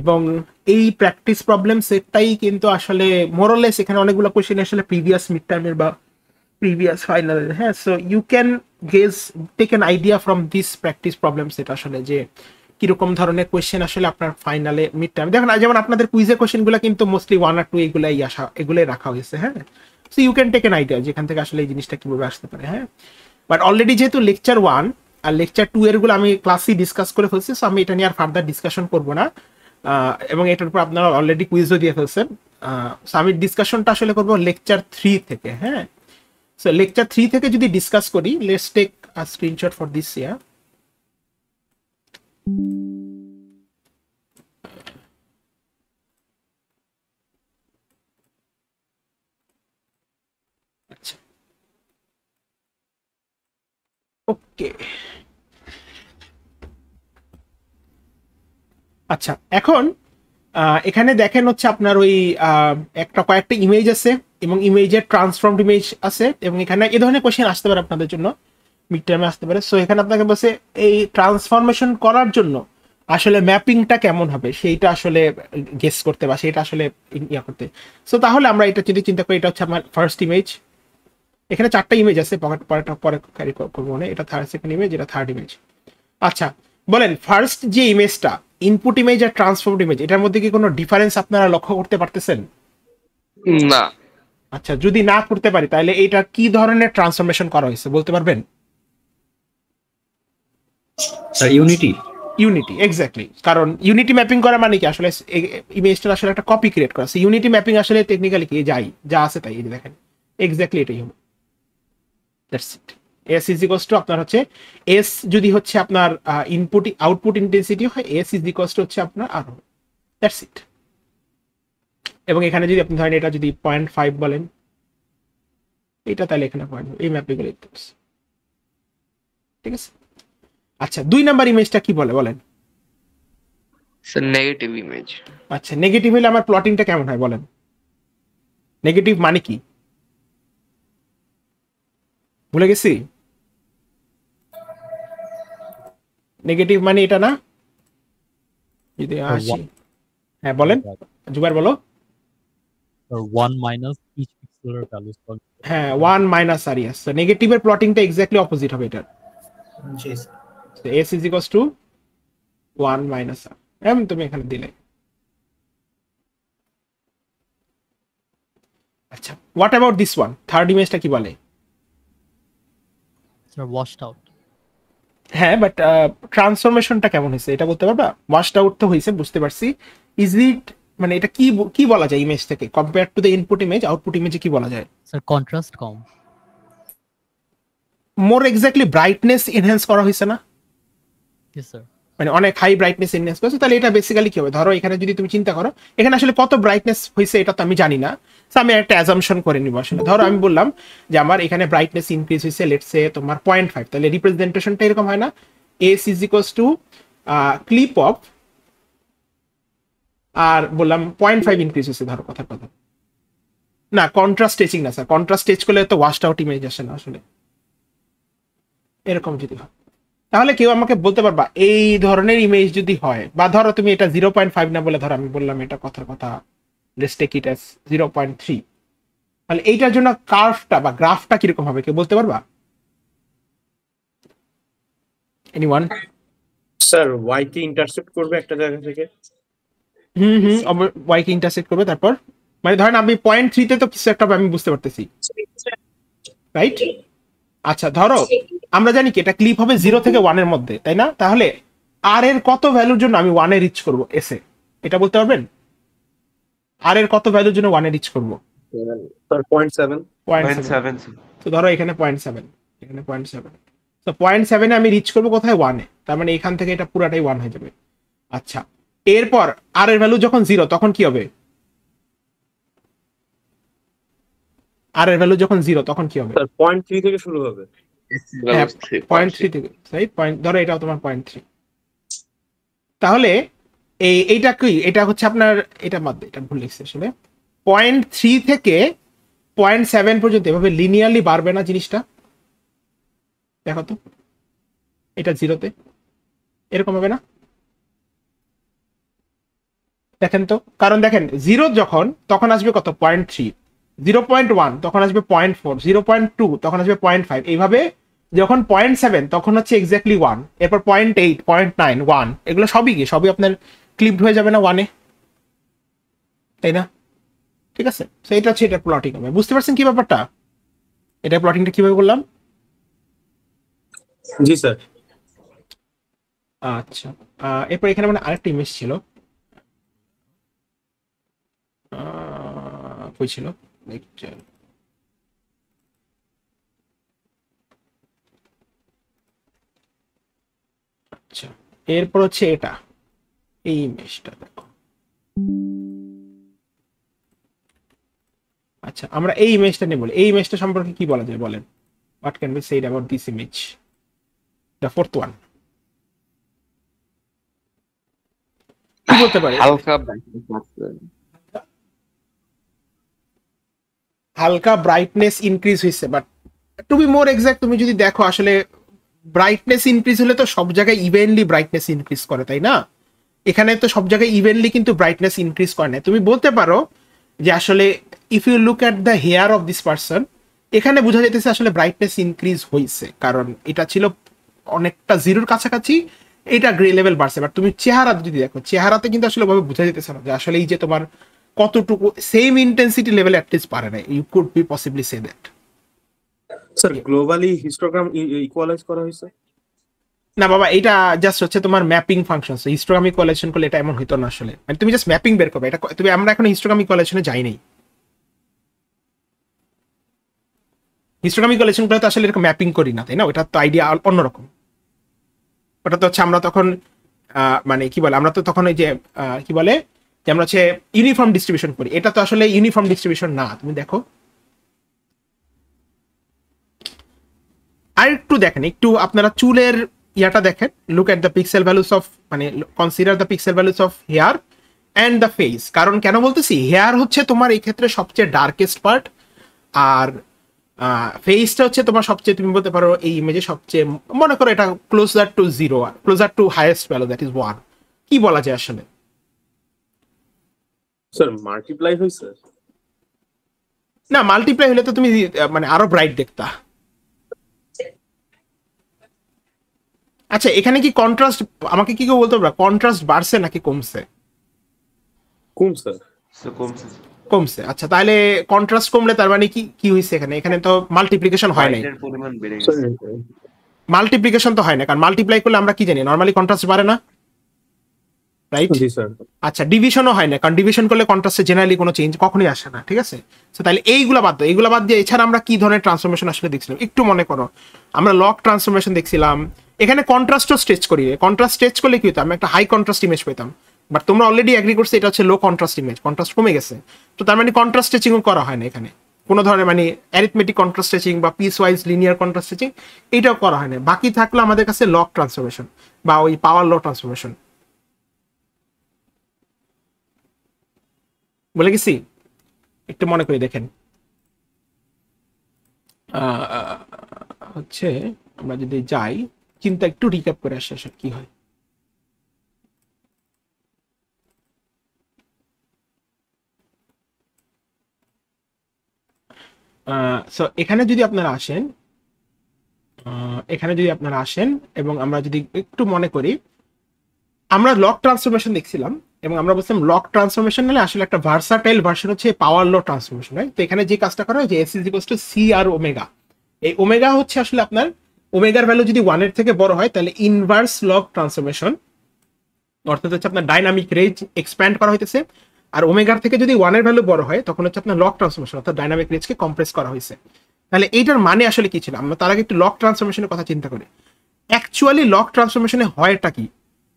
এবং এই practice problem সেটটাই কিন্তু আসলে মোরলেস এখানে অনেকগুলো কোয়েশ্চেন আসলে প্রিভিয়াস মিড টার্মের বা প্রিভিয়াস ফাইনালের। হ্যাঁ, so you can guess take an idea from this practice problem set আসলে যে কিরকম ধরনের কোয়েশ্চেন আসলে আপনার ফাইনালে মিড টার্ম দেখেন। যেমন আপনাদের কুইজের কোয়েশ্চেনগুলো কিন্তু মোস্টলি 1 আর 2 এগুলাই আসা, এগুলাই রাখা হয়েছে। হ্যাঁ, so you can take an idea যেখান থেকে আসলে এই জিনিসটা কিভাবে আসতে পারে। হ্যাঁ, বাট অলরেডি যেহেতু লেকচার 1 আর লেকচার 2 এর গুলো আমি ক্লাসে ডিসকাস করে ফেলছি, সো আমি এটা নিয়ে আর ফার্দার ডিসকাশন করবো না। এবং এটার উপর আপনারা অলরেডি কুইজও দিয়ে ফেলছেন। সো আমি ডিসকাশনটা আসলে করবো লেকচার 3 থেকে। হ্যাঁ, সো লেকচার 3 থেকে যদি ডিসকাস করি, let's take a screenshot for this. আচ্ছা, ওকে। আচ্ছা, এখন এখানে দেখেন হচ্ছে আপনার ওই একটা কয়েকটা ইমেজ আছে এবং ইমেজের ট্রান্সফর্মড ইমেজ আছে, এবং এখানে এই ধরনের কোশ্চেন আসতে পারে আপনাদের জন্য, মিড টার্মে আসতে পারে। সো এখানে আপনাকে বলছে এই ট্রান্সফরমেশন করার জন্য আসলে ম্যাপিংটা কেমন হবে সেইটা আসলে গেস করতে বা সেটা আসলে ইয়া করতে। সো তাহলে আমরা এটা যদি চিন্তা করি, এটা হচ্ছে আমার ফার্স্ট ইমেজ। এখানে 4টা ইমেজ আছে, পরেরটা পরে ক্যারি করবো না, এটা থার্ড সেকেন্ড ইমেজ, এটা থার্ড ইমেজ। আচ্ছা, বলেন ফার্স্ট যে ইমেজটা ইনপুট ইমেজ আর ট্রান্সফর্মড ইমেজ, এটার মধ্যে কি কোনো ডিফারেন্স আপনারা লক্ষ্য করতে পারতেছেন? না। আচ্ছা, যদি না করতে পারি তাহলে এইটা কি ধরনের ট্রান্সফরমেশন করা হয়েছে বলতে পারবেন? Sir unity. Unity, exactly. কারণ ইউনিটি ম্যাপিং করা মানে কি আসলে ইমেজটার আসলে একটা কপি ক্রিয়েট করা। সো ইউনিটি ম্যাপিং আসলে টেকনিক্যালি কি যাই যা আছে তাই, এই দেখেন এক্স্যাক্টলি এটাই হবে। That's it. S is equals two আপনার হচ্ছে এস যদি হচ্ছে আপনার ইনপুট আউটপুট ইন্টেন্সিটি হয়, এস ইজ ইকুয়ালস টু হচ্ছে আপনার আর। That's it. এবং এখানে যদি আপনি ধরেন এটা যদি 0.5 বলেন, এটা তাহলে এখানে পয়েন্ট, এই ম্যাপিং লিখতে পারছি। ঠিক আছে। আচ্ছা, 2 নাম্বার ইমেজটা কি বলে বলেন? Sir negative image. আচ্ছা, নেগেটিভ হলে আমার প্লটিংটা কেমন হয় বলেন? নেগেটিভ মানে কি ভুলে গেছি? নেগেটিভ মানে এটা না? যদি আসি, হ্যাঁ বলেন, জুবাইর বলো। 1 minus each pixel values for হ্যাঁ, 1 মাইনাস আর ইয়াস। তো নেগেটিভের প্লটিংটা এক্স্যাক্টলি অপোজিট হবে এটার। জি স্যার। তো S is equals to 1 minus R, এম তুমি এখানে দিলে। আচ্ছা, what about this one, third ইমেজটা কি বলে? Sir, washed out. হ্যাঁ, বাট ট্রান্সফরমেশনটা কেমন হয়েছে এটা বলতে পারবা? ওয়াশড আউট তো হয়েছে, বুঝতে পারছি। ইজ ইট মানে এটা কি কি বলা যায় ইমেজ থেকে compare to the input image, output ইমেজে কি বলা যায়? Sir, contrast কম। মোর এক্স্যাক্টলি ব্রাইটনেস এনহ্যান্স করা হয়েছে না? Yes, sir. মানে অনেক হাই ব্রাইটনেস এনহ্যান্স করেছে। তাহলে এটা বেসিক্যালি কি হবে, ধরো এখানে যদি তুমি চিন্তা করো এখানে আসলে কত ব্রাইটনেস হয়েছে এটা তো আমি জানি না। তো আমি একটা অ্যাজাম্পশন করে নিব আসলে। ধরো আমি বললাম যে আমার এখানে ব্রাইটনেস ইনক্রিজ হয়েছে লেটস সে তোমার 0.5, তাহলে রিপ্রেজেন্টেশনটা এরকম হয় না, S is equals to clip of, আর বললাম 0.5 ইনক্রিজ হয়েছে ধরো, কথার কথা না। কন্ট্রাস্ট স্টেচিং না স্যার, কন্ট্রাস্ট স্টেচ করলে তো ওয়াশড আউট ইমেজ আসে না আসলে। এরকম যদি হয় তাহলে কেউ আমাকে বলতে পারবা এই ধরনের ইমেজ যদি হয়, বা ধরো তুমি এটা 0.5 না বলে ধরো আমি বললাম এটা কথার কথা লেটস টেক ইট অ্যাজ 0.3, তাহলে এইটার জন্য কার্ভটা বা গ্রাফটা কিরকম হবে কেউ বলতে পারবা? এনিওয়ান? স্যার ওয়াই কে ইন্টারসেপ্ট করবে একটা জায়গা থেকে। ওয়াই কে ইন্টারসেক্ট করবে, তারপর মানে ধরেন আমি 0.3 তে তো কিছু একটা আমি বুঝতে পারতেছি, রাইট? আচ্ছা, ধরো আমরা জানি কি এটা ক্লিপ হবে 0 থেকে 1 এর মধ্যে, তাই না? তাহলে আর এর কত ভ্যালুর জন্য আমি 1 এ রিচ করব এসে, এটা বলতে পারবেন? আর এর কত ভ্যালুর জন্য 1 এ রিচ করব? স্যার 0.7। 0.7। তো ধরো এখানে 0.7, এখানে 0.7, তো 0.7 এ আমি রিচ করবো কোথায়? 1 এ। তার মানে এখান থেকে এটা পুরাটাই 1 হয়ে যাবে। আচ্ছা, এরপর আর এর ভ্যালু যখন 0 তখন কি হবে? আর এর ভ্যালু যখন 0 তখন কি হবে? স্যার 0.3 থেকে শুরু হবে। হ্যাঁ, 0.3 থেকে, রাইট? ধরো এটাও তোমার 0.3। তাহলে এইটা কি, এটা হচ্ছে আপনার, এটা বাদ দিয়ে, এটা ভুল লিখছি আসলে। 0.3 থেকে 0.7 পর্যন্ত এভাবে লিনিয়ারলি বাড়বে না জিনিসটা? দেখো তো, এটা 0 তে এরকম হবে না? দেখেন তো, কারণ দেখেন 0 যখন তখন আসবে কত 0.3, 0.1 তখন আসবে 0.4, 0.2 তখন আসবে 0.5, এইভাবে যখন 0.7 তখন হচ্ছে এক্স্যাক্টলি 1, এরপর 0.8, 0.9, 1, এগুলো সবই আপনার ক্লিপড হয়ে যাবে না 1-এ, তাই না? ঠিক আছে, তো এটা হচ্ছে এটা প্লটিং হবে। বুঝতে পারছেন কি ব্যাপারটা? এটা প্লটিংটা কিভাবে করলাম? জি স্যার। আচ্ছা, এরপর এখানে মানে আরেকটা ইমেজ ছিল, কই ছিল লেকচার, আচ্ছা এরপর হচ্ছে এটা, এই ইমেজটা দেখো। আচ্ছা আমরা এই ইমেজটা নিয়ে বলি, এই ইমেজটা সম্পর্কে কি বলা যায় বলেন? What can be said about this image, the fourth one, কি বলতে পারে? হালকা brightness আছে। হালকা ব্রাইটনেস ইনক্রিজ হয়েছে, but to be more exact তুমি যদি দেখো আসলে ব্রাইটনেস ইনক্রিজ হলে তো সব জায়গায় ইভেনলি ব্রাইটনেস ইনক্রিজ করে, তাই না? এখানে তো সব জায়গায় ইভেনলি কিন্তু ব্রাইটনেস ইনক্রিজ করে না। তুমি বলতে পারো যে আসলে if you look at the hair of this person, এখানে বোঝা যেতেছে আসলে ব্রাইটনেস ইনক্রিজ হয়েছে, কারণ এটা ছিল অনেকটা জিরোর কাছাকাছি, এটা গ্রে লেভেল বাড়ছে। বাট তুমি চেহারা যদি দেখো, চেহারাতে কিন্তু আসলে ওভাবে বোঝা যেতেছে না যে আসলে এই যে তোমার কতটুকু সেম ইন্টেন্সিটি লেভেল অ্যাটলিস্ট পারে না। You could be possibly say that. Sir globally histogram equalise করা হয়েছে? না বাবা, এটা জাস্ট হচ্ছে তোমার ম্যাপিং ফাংশন। হিস্টোগ্রাম ইকুয়ালাইজেশন করলে এটা এমন হইতো না আসলে, মানে তুমি জাস্ট ম্যাপিং বের করবে। এটা তুমি, আমরা এখন হিস্টোগ্রাম ইকুয়ালাইজেশনে যাই নাই। হিস্টোগ্রাম ইকুয়ালাইজেশন করে তো আসলে এরকম ম্যাপিং করি না, তাই না? ওটা তো আইডিয়া অন্যরকম। ওটা তো হচ্ছে আমরা তখন মানে কি বলে, আমরা তো তখন ওই যে কি বলে যে আমরা হচ্ছে ইউনিফর্ম ডিস্ট্রিবিউশন করি। এটা তো আসলে ইউনিফর্ম ডিস্ট্রিবিউশন না। তুমি দেখো আর একটু দেখেন, একটু আপনারা চুলের ইয়াটা দেখেন, look at the pixel values of, মানে consider the pixel values of hair and the face. কারণ কেন বলতেছি, হেয়ার হচ্ছে তোমার এই ক্ষেত্রে সবচেয়ে ডার্কেস্ট পার্ট, আর ফেসটা হচ্ছে তোমার সবচেয়ে, তুমি বলতে পারো এই ইমেজে সবচেয়ে, মনে করো এটা closer to 0, closer to highest value, that is 1। কি বলা যায় আসলে? স্যার মাল্টিপ্লাই হয়েছে? না, মাল্টিপ্লাই হলে তো তুমি মানে আরো ব্রাইট দেখতা। আচ্ছা এখানে কি কন্ট্রাস্ট, আমাকে কি কেউ বলতে পারবে কন্ট্রাস্ট বাড়ছে নাকি কমছে? কম স্যার। কমছে। আচ্ছা তাহলে কন্ট্রাস্ট কমলে তার মানে কি কি হয়েছে এখানে? এখানে তো মাল্টিপ্লিকেশন হয় নাই, লাইটের পরিমাণ বেড়ে গেছে। মাল্টিপ্লিকেশন তো হয় না, কারণ মাল্টিপ্লাই করলে আমরা কি জানি নরমালি কন্ট্রাস্ট বাড়ে না, রাইট? জি স্যার। আচ্ছা ডিভিশনও হয় না, কারণ ডিভিশন করলে কন্ট্রাস্টে জেনারেলি কোনো চেঞ্জ কখনোই আসে না, ঠিক আছে? তো তাহলে এইগুলো বাদ দাও, এইগুলো বাদ দিয়ে এছাড়া আমরা কি ধরনের ট্রান্সফরমেশন আসলে দেখছিলাম একটু মনে করো। আমরা লক ট্রান্সফরমেশন দেখছিলাম, এখানে কন্ট্রাস্টও স্ট্রেচ করি। কন্ট্রাস্ট স্ট্রেচ করলে কি হতো, আমি একটা হাই কন্ট্রাস্ট ইমেজ পেতাম, বাট তোমরা অলরেডি অ্যাগ্রি করছো এটা হচ্ছে লো কন্ট্রাস্ট ইমেজ, কন্ট্রাস্ট কমে গেছে। তো তার মানে কন্ট্রাস্ট স্ট্রেচিংও করা হয় না এখানে, কোনো ধরনের মানে অ্যারিথমেটিক কন্ট্রাস্ট স্ট্রেচিং বা piece wise linear contrast stretching এটাও করা হয় না। বাকি থাকলো আমাদের কাছে লক ট্রান্সফরমেশন বা ওই পাওয়ার লো ট্রান্সফরমেশন। বলে গেছি? একটু মনে করে দেখেন, হচ্ছে আমরা যদি যাই, চিন্তা একটু রিক্যাপ করে আসে আসলে কি হয়। সো এখানে যদি আপনারা আসেন, এবং আমরা যদি একটু মনে করি, আমরা লক ট্রান্সফরমেশন দেখছিলাম এবং আমরা বলছিলাম লক ট্রান্সফরমেশন নিলে আসলে একটা ভার্সাটাইল ভার্সন হচ্ছে পাওয়ার লো ট্রান্সফরমেশন, রাইট? তো এখানে যে কাজটা করা হয় যে S is equals to C R omega. এই ওমেগা হচ্ছে আসলে আপনার, ওমেগার ভ্যালু যদি 1 এর থেকে বড় হয় তাহলে ইনভার্স লক ট্রান্সফরমেশন, অর্থাৎ হচ্ছে আপনার ডাইনামিক রেঞ্জ এক্সপ্যান্ড করা হইতেছে। আর ওমেগার থেকে যদি 1 এর ভ্যালু বড় হয় তখন হচ্ছে আপনার লক ট্রান্সফরমেশন, অর্থাৎ ডাইনামিক রেঞ্জকে কম্প্রেস করা হয়েছে। তাহলে এইটার মানে আসলে কি ছিল? আমরা তার আগে একটু লক ট্রান্সফরমেশনের কথা চিন্তা করি। অ্যাকচুয়ালি লক ট্রান্সফরমেশনে হয়টা কি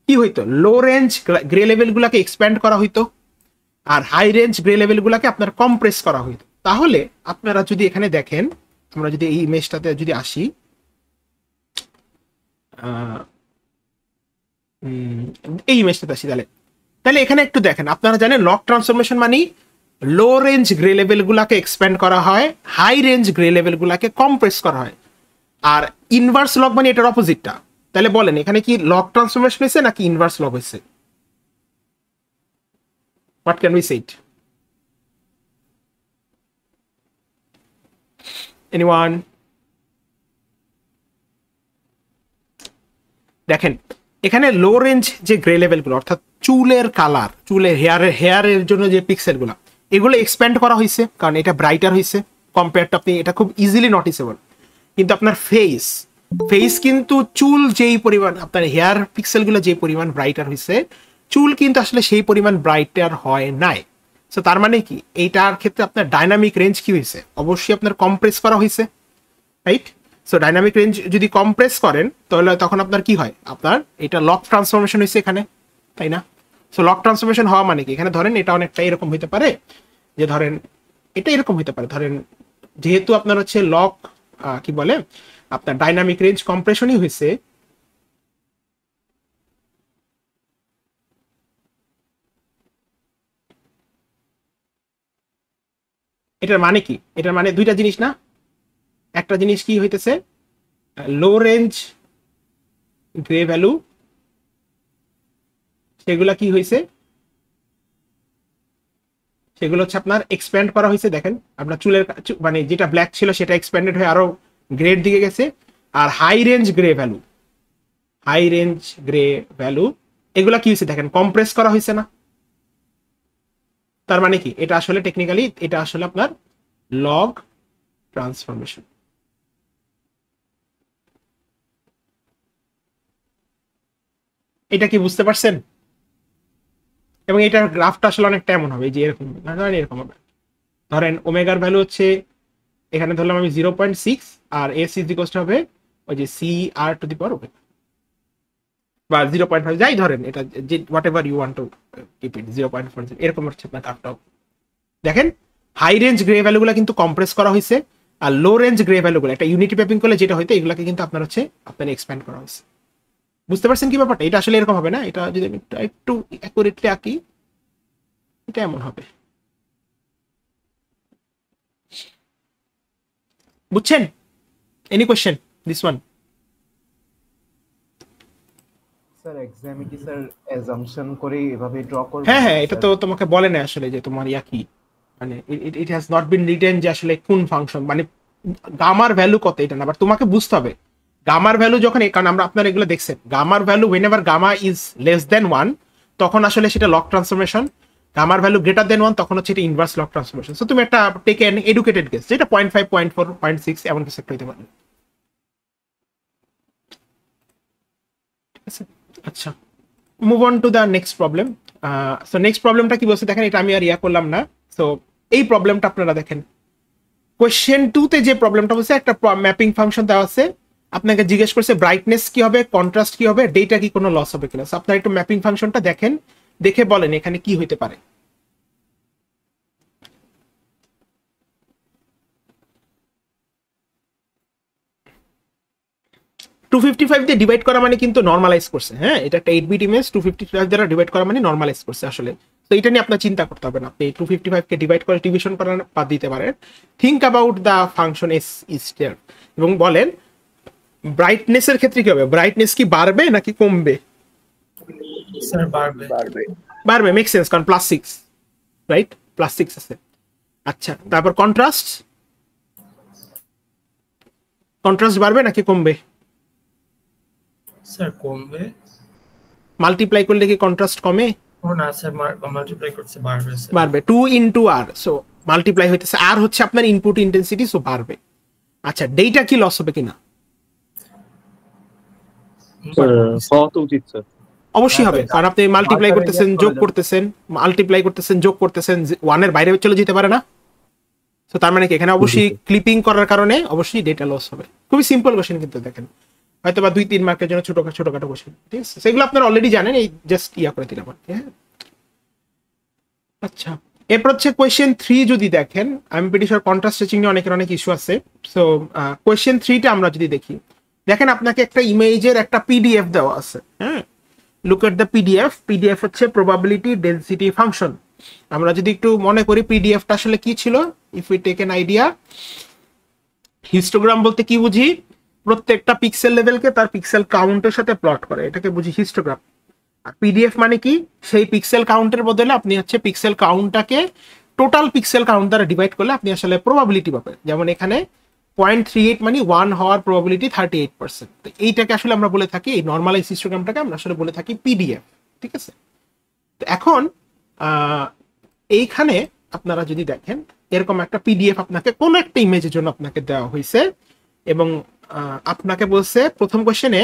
কি হইতো, লো রেঞ্জ গ্রে লেভেল গুলাকে এক্সপ্যান্ড করা হইতো, আর হাই রেঞ্জ গ্রে লেভেল গুলাকে আপনার কম্প্রেস করা হইতো। তাহলে আপনারা যদি এখানে দেখেন, আমরা যদি এই ইমেজটাতে যদি আসি, এই ইমেজটাতে আসি, তাহলে এখানে একটু দেখেন, আপনারা জানেন লক ট্রান্সফরমেশন মানে লো রেঞ্জ গ্রে লেভেল গুলাকে এক্সপ্যান্ড করা হয়, হাই রেঞ্জ গ্রে লেভেল গুলাকে কম্প্রেস করা হয়। আর ইনভার্স লক মানে এটার অপোজিটটা। তাহলে বলেন এখানে কি লক ট্রান্সফরমেশন হয়েছে নাকি ইনভার্স লক হয়েছে? What can we say it? Anyone? দেখেন এখানে লো রেঞ্জ যে গ্রে লেভেলগুলো অর্থাৎ চুলের কালার, চুলের হেয়ারের জন্য যে পিক্সেলগুলো, এগুলো এক্সপ্যান্ড করা হয়েছে কারণ এটা ব্রাইটার হয়েছে কম্পেয়ার টু, আপনি এটা খুব ইজিলি নটিসেবল। কিন্তু আপনার ফেস কিন্তু চুল যেই পরিমাণ, আপনার হেয়ার পিক্সেলগুলো যে পরিমাণ ব্রাইটার হয়েছে, চুল কিন্তু আসলে সেই পরিমাণ ব্রাইটার হয় নাই। সো তার মানে কি এইটার ক্ষেত্রে আপনার ডাইনামিক রেঞ্জ কি হয়েছে, অবশ্যই আপনার কম্প্রেস করা হয়েছে, রাইট? সো ডাইনামিক রেঞ্জ যদি কম্প্রেস করেন তাহলে তখন আপনার কি হয়, আপনার এটা লক ট্রান্সফরমেশন হয়েছে এখানে, তাই না? সো লক ট্রান্সফরমেশন হওয়া মানে কি, এখানে ধরেন এটা অনেকটা এরকম হইতে পারে, যে ধরেন এটা এরকম হইতে পারে, ধরেন যেহেতু আপনার হচ্ছে লক কি বলে আপনার ডাইনামিক রেঞ্জ কম্প্রেশনই হয়েছে, এটার মানে কি, এটার মানে দুইটা জিনিস না, একটা জিনিস কি হইতেছে লো রেঞ্জ গ্রে ভ্যালু, সেগুলা কি হয়েছে, সেগুলো হচ্ছে আপনার এক্সপ্যান্ড করা হয়েছে। দেখেন আপনার চুলের মানে যেটা ব্ল্যাক ছিল সেটা এক্সপ্যান্ডেড হয়ে আরো গ্রেড দিকে গেছে। আর হাই রেঞ্জ গ্রে ভ্যালু এগুলা কি হয়েছে দেখেন কম্প্রেস করা হয়েছে না। তার মানে কি এটা আসলে টেকনিক্যালি এটা আসলে আপনার লগ ট্রান্সফরমেশন। এটা কি বুঝতে পারছেন? এবং এটার গ্রাফটা আসলে অনেকটা এমন হবে যে এরকম, ধরেন এরকম হবে, ধরেন ওমেগার ভ্যালু হচ্ছে এখানে ধরলাম আমি 0.6 আর এস ইজ ইকুয়াল হবে ওই যে C R to the power omega বা 0.5 যাই ধরেন, এটা যে whatever you want to keep it 0.4 এরকম হচ্ছে আপনার গ্রাফটাও। দেখেন হাই রেঞ্জ গ্রে ভ্যালুগুলো কিন্তু কম্প্রেস করা হয়েছে, আর লো রেঞ্জ গ্রে ভ্যালুগুলো একটা ইউনিটি ম্যাপিং করলে যেটা হইতো এগুলোকে কিন্তু আপনার হচ্ছে আপনার এক্সপ্যান্ড করা হয়েছে। বুঝতে পারছেন কি ব্যাপারটা? এটা আসলে এরকম হবে না, এটা যদি আমি একটু অ্যাকুরেটলি আঁকি এটা এমন হবে, বুঝছেন? Any question this one? Sir এক্সামে কি স্যার অ্যাজাম্পশন করে এভাবে ড্র করব? হ্যাঁ হ্যাঁ, এটা তো তোমাকে বলে না আসলে যে তোমার ইয়া কি, মানে it has not been written যে আসলে কোন ফাংশন, মানে গামার ভ্যালু কত এটা না, বাট তোমাকে বুঝতে হবে গামার ভ্যালু যখন, কারণ আমরা আপনারা এগুলো দেখছেন, গামার value whenever gamma is less than 1 তখন আসলে সেটা লক ট্রান্সফরমেশন, গামার ভ্যালু গ্রেটার দেন 1 তখন হচ্ছে এটা ইনভার্স লক ট্রান্সফরমেশন। সো তুমি একটা টেক এন এডুকেটেড গেস যেটা 0.5 0.4 0.6 এমন কিছু একটা হইতে পারে। আচ্ছা, move on to the next problem. So next প্রবলেমটা কি বলছে দেখেন, এটা আমি আর ইয়া করলাম না। সো এই প্রবলেমটা আপনারা দেখেন, কোয়েশ্চেন 2 তে যে প্রবলেমটা বলছে একটা ম্যাপিং ফাংশন দেওয়া আছে, আপনাকে জিজ্ঞেস করছে ব্রাইটনেস কি হবে, কন্ট্রাস্ট কি হবে, ডেটা কি কোনো লস হবে কিনা। আপনার একটু ম্যাপিং ফাংশনটা দেখেন, দেখে বলেন এখানে কি হইতে পারে। টু 255 দিয়ে ডিভাইড করা মানে কিন্তু নর্মালাইজ করছে, হ্যাঁ এটা একটা 8 বিট ইমেজ 255 দ্বারা ডিভাইড করা মানে নর্মালাইজ করছে আসলে। তো এটা নিয়ে আপনার চিন্তা করতে হবে না, আপনি 255 কে ডিভাইড করে ডিভিশন করার বাদ দিতে পারেন। Think about the functions is there এবং বলেন ব্রাইটনেসের ক্ষেত্রে কি হবে, ব্রাইটনেস কি বাড়বে নাকি কমবে? স্যার বাড়বে। বাড়বে, মেক সেন্স, কারণ +6 রাইট, +6 আছে। আচ্ছা, তারপর কন্ট্রাস্ট বাড়বে নাকি কমবে? স্যার কমবে। মাল্টিপ্লাই করলে কি কন্ট্রাস্ট কমে? ও না স্যার, মাল্টিপ্লাই করতে বাড়বে স্যার। বাড়বে, 2 ইনটু আর, সো মাল্টিপ্লাই হইতেছে, আর হচ্ছে আপনার ইনপুট ইন্টেন্সিটি, সো বাড়বে। আচ্ছা, ডেটা কি লস হবে কিনা? হওয়া তো উচিত স্যার। অবশ্যই হবে, কারণ আপনি মাল্টিপ্লাই করতেছেন, যোগ করতেছেন, যোগ করতেছেন, 1 এর বাইরে চলে যেতে পারে না। তো তার মানে কি এখানে অবশ্যই ক্লিপিং করার কারণে অবশ্যই ডেটা লস হবে। খুবই সিম্পল কোশ্চেন কিন্তু দেখেন, হয়তো বা 2-3 মার্কের জন্য ছোটখাটো কোশ্চেন, ঠিক আছে? সেগুলো আপনারা অলরেডি জানেন, এই জাস্ট ইয়া করে দিলাম, হ্যাঁ। আচ্ছা, এরপর হচ্ছে কোয়েশ্চেন 3 যদি দেখেন, আমি প্রিটি শিওর কন্ট্রাস্ট স্ট্রেচিং নিয়ে অনেক ইস্যু আছে। সো কোয়েশ্চেন 3টা আমরা যদি দেখি, দেখেন আপনাকে একটা ইমেজের একটা পিডিএফ দেওয়া আছে, হ্যাঁ। লুক এট দ্য পিডিএফ হচ্ছে প্রবাবিলিটি ডেনসিটি ফাংশন। আমরা যদি একটু মনে করি পিডিএফটা আসলে কি ছিল, if we take an idea, histogram বলতে কি বুঝি, প্রত্যেকটা পিক্সেল লেভেলকে তার পিক্সেল কাউন্টের সাথে প্লট করে, এটাকে বুঝি হিস্টোগ্রাম। আর পিডিএফ মানে কি, সেই পিক্সেল কাউন্টের বদলে আপনি হচ্ছে পিক্সেল কাউন্টটাকে টোটাল পিক্সেল কাউন্ট দ্বারা ডিভাইড করলে আপনি আসলে প্রবাবিলিটি পাবেন। যেমন এখানে 0.38 মানে 1 হওয়ার প্রবাবিলিটি 38%। তো এইটাকে আসলে আমরা বলে থাকি, এই নর্মালাইজ হিস্টোগ্রামটাকে আমরা আসলে বলে থাকি পিডিএফ। ঠিক আছে, তো এখন এইখানে আপনারা যদি দেখেন এরকম একটা পিডিএফ আপনাকে কোনো একটা ইমেজের জন্য আপনাকে দেওয়া হয়েছে, এবং আপনাকে বলছে প্রথম কোশ্চেনে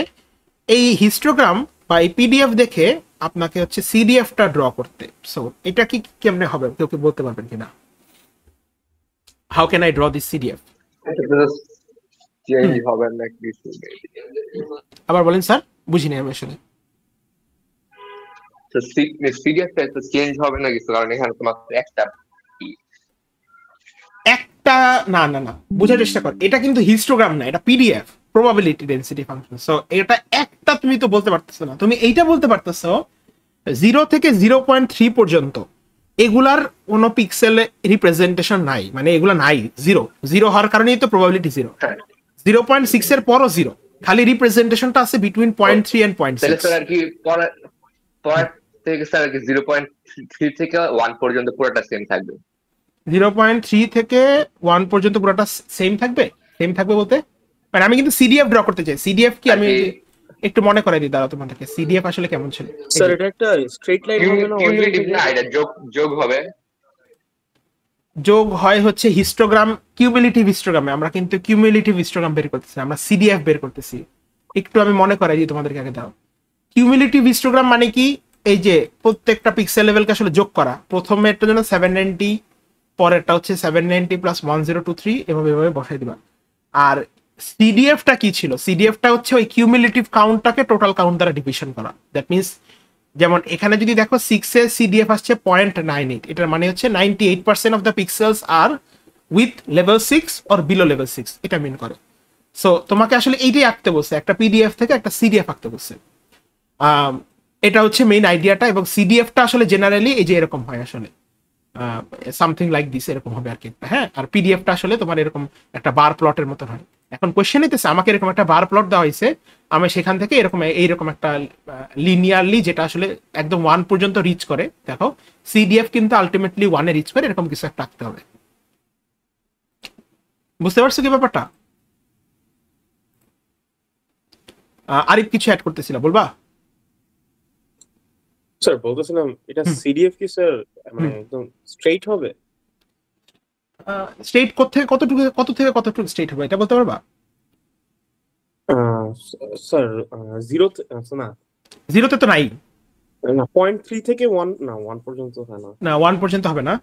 এই হিস্টোগ্রাম বা এই পিডিএফ দেখে আপনাকে হচ্ছে সিডিএফটা ড্র করতে। সো এটা কি কেমনে হবে, কেউ কি বলতে পারবেন কিনা? How can I draw this CDF? Change হবে না কিছু। আবার বলেন স্যার, বুঝিনি আমি আসলে। তো সিডিএফটা তো চেঞ্জ হবে না কিছু, কারণ এখানে তো মাত্র একটা না না না, বোঝার চেষ্টা কর, এটা কিন্তু হিস্টোগ্রাম না, এটা PDF, probability density function. So এটা একটা তুমি তো বলতে পারতেছো না, তুমি এইটা বলতে পারতেছো 0 থেকে 0.3 পর্যন্ত এগুলার কোনো পিক্সেল রিপ্রেজেন্টেশন নাই, মানে এগুলা নাই, জিরো হওয়ার কারণেই তো প্রবাবিলিটি 0। 0.6 এর পরও 0, খালি রিপ্রেজেন্টেশনটা আছে বিটুইন 0.3 এন্ড 0.6। তাহলে স্যার আর কি পরের থেকে স্যার আর কি 0.3 থেকে 1 পর্যন্ত পুরোটা সেম থাকবে। 0.3 থেকে 1 পর্যন্ত পুরোটা সেম থাকবে? সেম থাকবে বলতে মানে আমি কিন্তু সিডিএফ ড্র করতে চাই। সিডিএফ কি আমি একটু মনে করাই দিই দাঁড়াও তোমাদেরকে, সিডিএফ আসলে কেমন ছিল। স্যার এটা একটা স্ট্রেট লাইন হবে না? কিউমুলেটিভ না, এটা যোগ হবে। যোগ হয় হচ্ছে হিস্টোগ্রাম, কিউমুলেটিভ হিস্টোগ্রামে আমরা কিন্তু কিউমুলেটিভ হিস্টোগ্রাম বের করতেছি, আমরা সিডিএফ বের করতেছি। একটু আমি মনে করাই দিই তোমাদেরকে আগে, দাও। কিউমুলেটিভ হিস্টোগ্রাম মানে কি, এই যে প্রত্যেকটা পিক্সেল লেভেলকে আসলে যোগ করা, প্রথমে একটা জন্য 790, পরেরটা হচ্ছে 790 প্লাস 1023 এভাবে বসাই দিবা। আর সিডিএফটা কি ছিল, সিডিএফটা হচ্ছে ওই কিউমুলেটিভ কাউন্টটাকে টোটাল কাউন্ট দ্বারা ডিভিশন করা। দ্যাট মিনস যেমন এখানে যদি দেখো 6 এর সিডিএফ আসছে 0.98, এটার মানে হচ্ছে 98% of the pixels are with level 6 or below level 6, এটা মিন করে। সো তোমাকে আসলে এইটাই আঁকতে বলছে, একটা পিডিএফ থেকে একটা সিডিএফ আঁকতে বলছে। এটা হচ্ছে মেইন আইডিয়াটা। এবং সিডিএফটা আসলে জেনারেলি এই যে এরকম হয় আসলে, সামথিং লাইক দিস, এরকম হবে আর কি একটা। হ্যাঁ, আর পিডিএফটা আসলে তোমার এরকম একটা বার প্লটের মতো হয়। এখন কোয়েশ্চেন নিতেছে আমাকে এরকম একটা বার প্লট দেওয়া হয়েছে, আমি সেখান থেকে এরকম এইরকম একটা লিনিয়ারলি যেটা আসলে একদম 1 পর্যন্ত রিচ করে, দেখো সিডিএফ কিন্তু আলটিমেটলি 1 এ রিচ করে, এরকম কিছু একটা আঁকতে হবে। বুঝতে পারছো কি ব্যাপারটা? আরিফ কিছু অ্যাড করতেছিল, বলবা? স্যার বলতেছিলাম এটা সিডিএফ কি স্যার মানে একদম স্ট্রেট হবে? স্টেট কত থেকে কতটুকু স্টেট হবে এটা বলতে পারবা? স্যার 0 না, 0তে তো নাই না 0.3 থেকে 1, না 1 পর্যন্ত হয় না। না, 1 পর্যন্ত হবে না।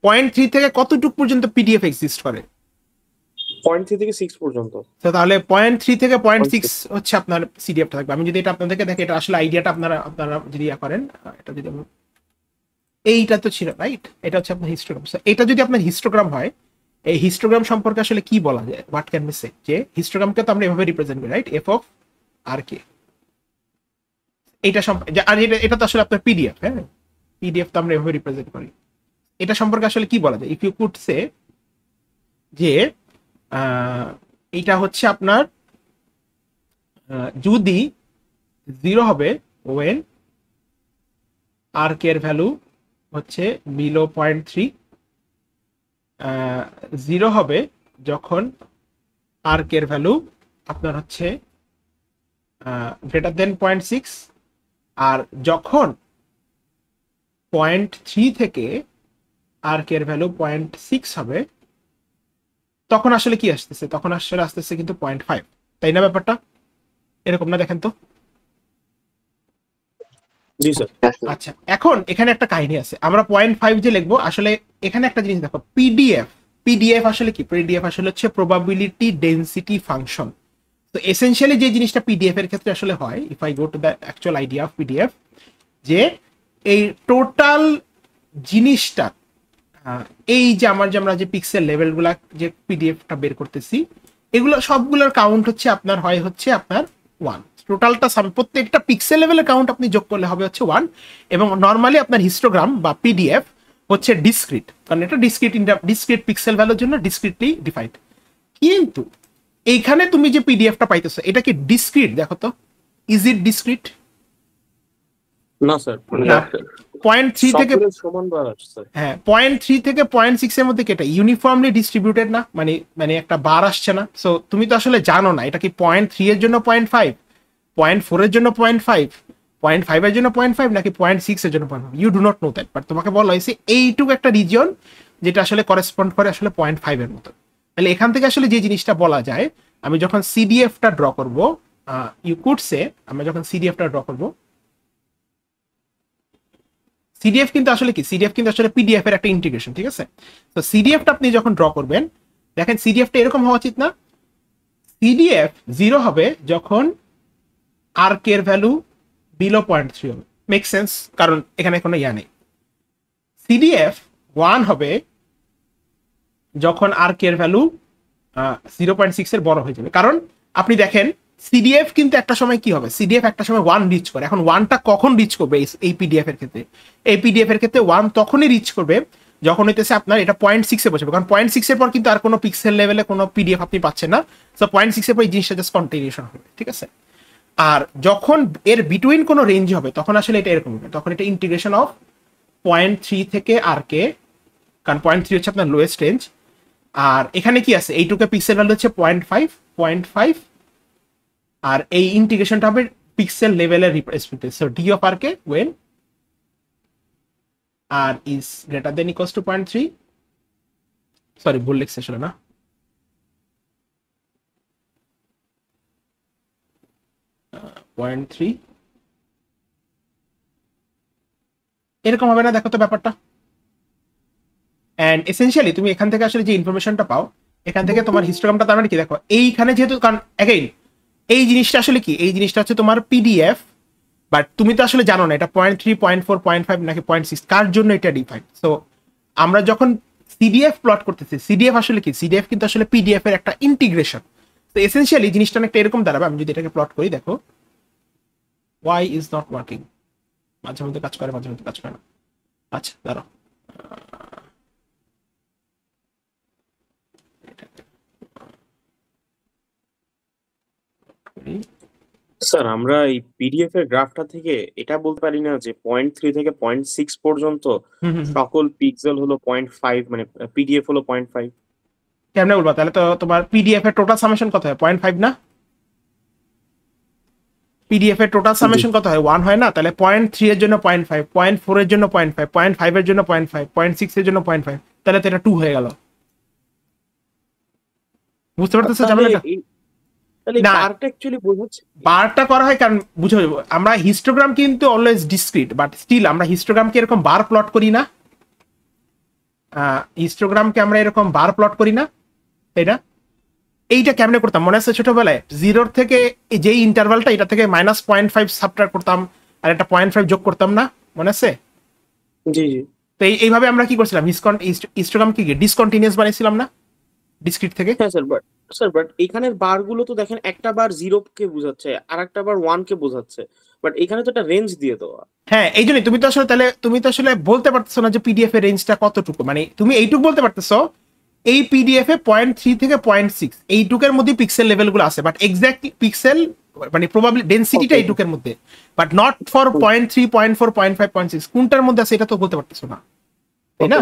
0.3 থেকে কতটুকু পর্যন্ত পিডিএফ এক্সিস্ট করে? 0.3 থেকে 6 পর্যন্ত। তো তাহলে 0.3 থেকে 0.6 হচ্ছে আপনার সিডিএফটা থাকবে। আমি যদি এটা আপনাদেরকে দেখি, এটা আসলে আইডিয়াটা আপনারা যদি করেন, এটা যদি এইটা তো ছিল রাইট, এটা হচ্ছে আপনার হিস্টোগ্রাম। এটা যদি আপনার হিস্টোগ্রাম হয়, এই হিস্টোগ্রাম সম্পর্কে আসলে কি বলা যায়, হোয়াট ক্যান বি সে, যে হিস্টোগ্রামকে তো আমরা এভাবে রিপ্রেজেন্ট করি রাইট, এফ অফ আর কে। এইটা আর এটা তো আসলে আপনার পিডিএফ। হ্যাঁ, পিডিএফ তো আমরা এভাবে রিপ্রেজেন্ট করি। এটা সম্পর্কে আসলে কি বলা যায়, ইফ ইউ কুড সে যে এইটা হচ্ছে আপনার যদি 0 হবে ওয়েন আর কে এর ভ্যালু হচ্ছে বিলো 0.3, 0 হবে যখন আর কে এর ভ্যালু আপনার হচ্ছে গ্রেটার দেন 0.6, আর যখন 0.3 থেকে আর কে এর ভ্যালু 0.6 হবে, তখন আসলে কি আসতেছে, তখন আসলে আসতেছে কিন্তু 0.5, তাই না ব্যাপারটা? এরকম না, দেখেন তো। জি স্যার। আচ্ছা, এখন এখানে একটা কাহিনী আছে, আমরা 0.5 যে লিখবো, আসলে এখানে একটা জিনিস দেখো, পিডিএফ আসলে কি, পিডিএফ আসলে হচ্ছে প্রবাবিলিটি ডেনসিটি ফাংশন। তো এসেনশিয়ালি যে জিনিসটা পিডিএফ এর ক্ষেত্রে আসলে হয়, if I go to the actual idea of PDF, যে এই টোটাল জিনিসটা, এই যে আমরা যে পিক্সেল লেভেলগুলা যে পিডিএফটা বের করতেছি, এগুলো সবগুলোর কাউন্ট হচ্ছে আপনার হয় হচ্ছে আপনার 1। টোটালটা প্রত্যেকটা পিক্সেল লেভেলের কাউন্ট আপনি যোগ করলে হবে হচ্ছে 1। এবং নর্মালি আপনার হিস্টোগ্রাম বা পিডিএফ হচ্ছে ডিসক্রিট, কারণ এটা ডিসক্রিট পিক্সেল ভ্যালুর জন্য ডিসক্রিটলি ডিফাইন্ড। কিন্তু এইখানে তুমি যে পিডিএফটা পাইতেছো, এটা কি ডিসক্রিট? দেখো তো, ইজ ইট ডিসক্রিট? না স্যার, মানে না, 0.3 থেকে সবগুলো সমান বার স্যার। হ্যাঁ 0.3 থেকে 0.6 এর মধ্যে কেটে ইউনিফর্মলি ডিস্ট্রিবিউটেড না, মানে মানে একটা বার আসছে না। সো তুমি তো আসলে জানো না এটা কি 0.3 এর জন্য 0.5, 0.4 এর জন্য 0.5, 0.5 এর জন্য 0.5 নাকি 0.6 এর জন্য 0.5, you do not know that. But তোমাকে বলা হয়েছে এইটুকু একটা রিজিয়ন যেটা আসলে করেসপন্ড করে আসলে 0.5 এর মতো। তাহলে এখান থেকে আসলে যে জিনিসটা বলা যায়, আমি যখন সিডিএফটা ড্র করব, ইউ কুড সে, আমরা যখন সিডিএফটা ড্র করব, সিডিএফ কিন্তু আসলে কি, সিডিএফ কিন্তু আসলে পিডিএফ এর একটা ইন্টিগ্রেশন, ঠিক আছে? তো সিডিএফটা আপনি যখন ড্র করবেন, দেখেন সিডিএফটা এরকম হওয়া উচিত না, সিডিএফ 0 হবে যখন আর কে এর ভ্যালু বিলো 0.3 হবে, মেক সেন্স, কারণ এখানে কোনো ইয়া নেই। সিডিএফ 1 হবে যখন আর কে এর ভ্যালু 0.6 এর বড় হয়ে যাবে, কারণ আপনি দেখেন সিডিএফ কিন্তু একটা সময় কি হবে, সিডিএফ একটা সময় 1 রিচ করে। এখন 1টা কখন রিচ করবে এই পিডিএফ এর ক্ষেত্রে? এই পিডিএফ এর ক্ষেত্রে 1 তখনই রিচ করবে যখন হইতেছে আপনার এটা 0.6 এ বসবে, কারণ 0.6 এর পর কিন্তু আর কোনো পিক্সেল লেভেলে কোনো পিডিএফ আপনি পাচ্ছেন না। সো 0.6 এর পর এই জিনিসটা জাস্ট কন্টিনিউশন হবে, ঠিক আছে? আর যখন এর বিটুইন কোনো রেঞ্জ হবে তখন আসলে এটা এরকম হবে, তখন এটা ইন্টিগ্রেশন অফ 0.3 থেকে আর কে, কারণ 0.3 হচ্ছে আপনার লোয়েস্ট রেঞ্জ। আর এখানে কি আছে, এইটুকু পিক্সেল ভ্যালু হচ্ছে 0.5, আর এই ইন্টিগ্রেশনটা হবে পিক্সেল লেভেলের representative. So D of R K when R is greater than equals to 0.3, sorry ভুল লিখছে আসলে না, পয়েন্ট থ্রি এরকম হবে না, দেখো তো ব্যাপারটা। অ্যান্ড এসেনশিয়ালি তুমি এখান থেকে আসলে যে ইনফরমেশনটা পাও, এখান থেকে তোমার হিস্টোগ্রামটা, তার মানে কি দেখো এইখানে যেহেতু, কারণ অ্যাগেইন এই জিনিসটা আসলে কি, এই জিনিসটা হচ্ছে তোমার পিডিএফ, বাট তুমি তো আসলে জানো না এটা 0.3, 0.4, 0.5 নাকি 0.6 কার জন্য এটা ডিফাইন। সো আমরা যখন সিডিএফ প্লট করতেছি, সিডিএফ আসলে কি, সিডিএফ কিন্তু আসলে পিডিএফ এর একটা ইন্টিগ্রেশন। তো এসেনশিয়ালি জিনিসটা অনেকটা এরকম দাঁড়াবে, আমি যদি এটাকে প্লট করি, দেখো ওয়াই ইজ নট ওয়ার্কিং, মাঝে মধ্যে কাজ করে মাঝে মধ্যে কাজ করে না। আচ্ছা দাঁড়াও, স্যার আমরা এই পিডিএফ এর গ্রাফটা থেকে এটা বলতে পারি না যে 0.3 থেকে 0.6 পর্যন্ত সকল পিক্সেল হলো 0.5, মানে পিডিএফ হলো 0.5? কেমনে বলবা? তাহলে তো তোমার পিডিএফ এর টোটাল সামেশন কত হয়? 0.5 না? পিডিএফ এর টোটাল সামেশন কত হয়? 1 হয় না? তাহলে 0.3 এর জন্য 0.5, 0.4 এর জন্য 0.5, 0.5 এর জন্য 0.5, 0.6 এর জন্য 0.5, তাহলে তো এটা 2 হয়ে গেল। বুঝতে পারতেছো ঝামেলাটা? তাহলে না, বারটা অ্যাকচুয়ালি বোঝাচ্ছে বারটা করা হয় কারণ বুঝো, আমরা হিস্টোগ্রাম কিন্তু অলওয়েজ ডিসক্রিট, বাট স্টিল আমরা হিস্টোগ্রামকে এরকম বার প্লট করি না, হিস্টোগ্রামকে আমরা এরকম বার প্লট করি না, তাই না? এইটা কেমনে করতাম মনে আছে ছোটবেলায়, 0 থেকে যেই ইন্টারভালটা, এটা থেকে -0.5 সাবট্রাক্ট করতাম আর একটা 0.5 যোগ করতাম না, মনে আছে? জি জি। তো এইভাবে আমরা কি করছিলাম, হিস্টোগ্রাম কি ডিসকন্টিনিউয়াস বানিয়েছিলাম না ডিসক্রিট থেকে? হ্যাঁ স্যার, বাট এখানের বার গুলো তো দেখেন, একটা বার 0 কে বোঝাচ্ছে আর একটা বার 1 কে বোঝাচ্ছে, বাট এখানে তো একটা রেঞ্জ দিয়ে দেওয়া। হ্যাঁ, এই জন্যই তুমি তো আসলে, তাহলে তুমি তো আসলে বলতে পারতেছো না যে পিডিএফ এর রেঞ্জটা কতটুকু, মানে তুমি এইটুকু বলতে পারতেছো এই পিডিএফ এ 0.3 থেকে 0.6 এইটুকের মধ্যে পিক্সেল লেভেলগুলো আছে, বাট এক্স্যাক্টলি পিক্সেল মানে প্রবাবলি ডেনসিটিটা এইটুকের মধ্যে, বাট নট ফর 0.3, 0.4, 0.5, 0.6 কোনটার মধ্যে আছে এটা তো বলতে পারতেছো না, তাই না?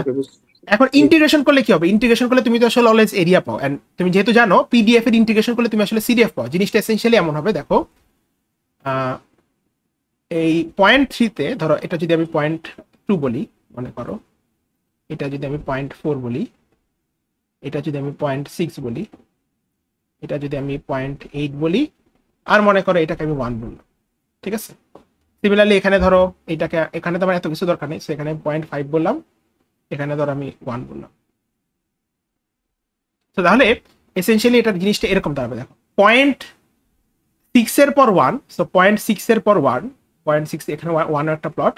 এখন ইন্টিগ্রেশন করলে কি হবে, ইন্টিগ্রেশন করলে তুমি তো আসলে অলওয়েজ এরিয়া পাও, এন্ড তুমি যেহেতু জানো পিডিএফ এর ইন্টিগ্রেশন করলে তুমি আসলে সিডিএফ পাও। জিনিসটা এসেনশিয়ালি এমন হবে, দেখো এই 0.3 তে ধরো এটা যদি আমি 0.2 বলি, মনে করো এটা যদি আমি 0.4 বলি, এটা যদি আমি 0.6 বলি, এটা যদি আমি 0.8 বলি, আর মনে করো এটাকে আমি 1 বললাম, ঠিক আছে? সিমিলারলি এখানে ধরো এটাকে, এখানে তো আমার এত কিছু দরকার নেই, সেখানে 0.5 বললাম, এখানে ধরো আমি 1 বললাম। তো তাহলে এসেনশিয়ালি এটার জিনিসটা এরকম দাঁড়াবে, দেখো 0.6 এর পর 1, সো 0.6 এর পর 1, 0.6 এখানে 1 একটা প্লট,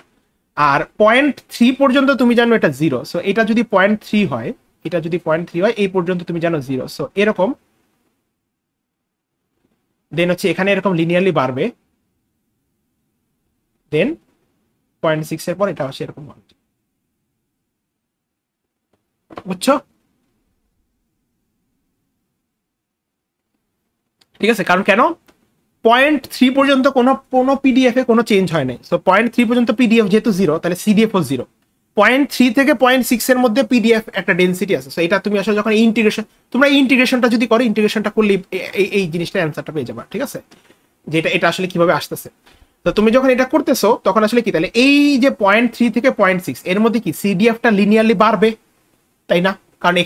আর 0.3 পর্যন্ত তুমি জানো এটা 0, সো এটা যদি 0.3 হয়, এটা যদি 0.3 হয়, এই পর্যন্ত তুমি জানো 0, সো এরকম দেন হচ্ছে এখানে এরকম লিনিয়ারলি বাড়বে, দেন 0.6 এর পর এটা হচ্ছে এরকম, বুঝছো? ঠিক আছে, কারণ কেন 0.3 পর্যন্ত কোনো পিডিএফ এ কোনো চেঞ্জ হয় নাই। সো 0.3 পর্যন্ত পিডিএফ যেহেতু 0, তাহলে সিডিএফ ও 0। 0.3 থেকে 0.6 এর মধ্যে পিডিএফ একটা ডেনসিটি আছে। সো এটা তুমি আসলে যখন তোমরা ইন্টিগ্রেশনটা যদি করো, ইন্টিগ্রেশনটা করলে এই জিনিসটা অ্যান্সারটা পেয়ে যাবে, ঠিক আছে, যেটা এটা আসলে কিভাবে আসতেছে। তো তুমি যখন এটা করতেছো তখন আসলে কি, তাহলে এই যে 0.3 থেকে 0.6 এর মধ্যে কি সিডিএফটা লিনিয়ারলি বাড়বে, তাই না? কারণ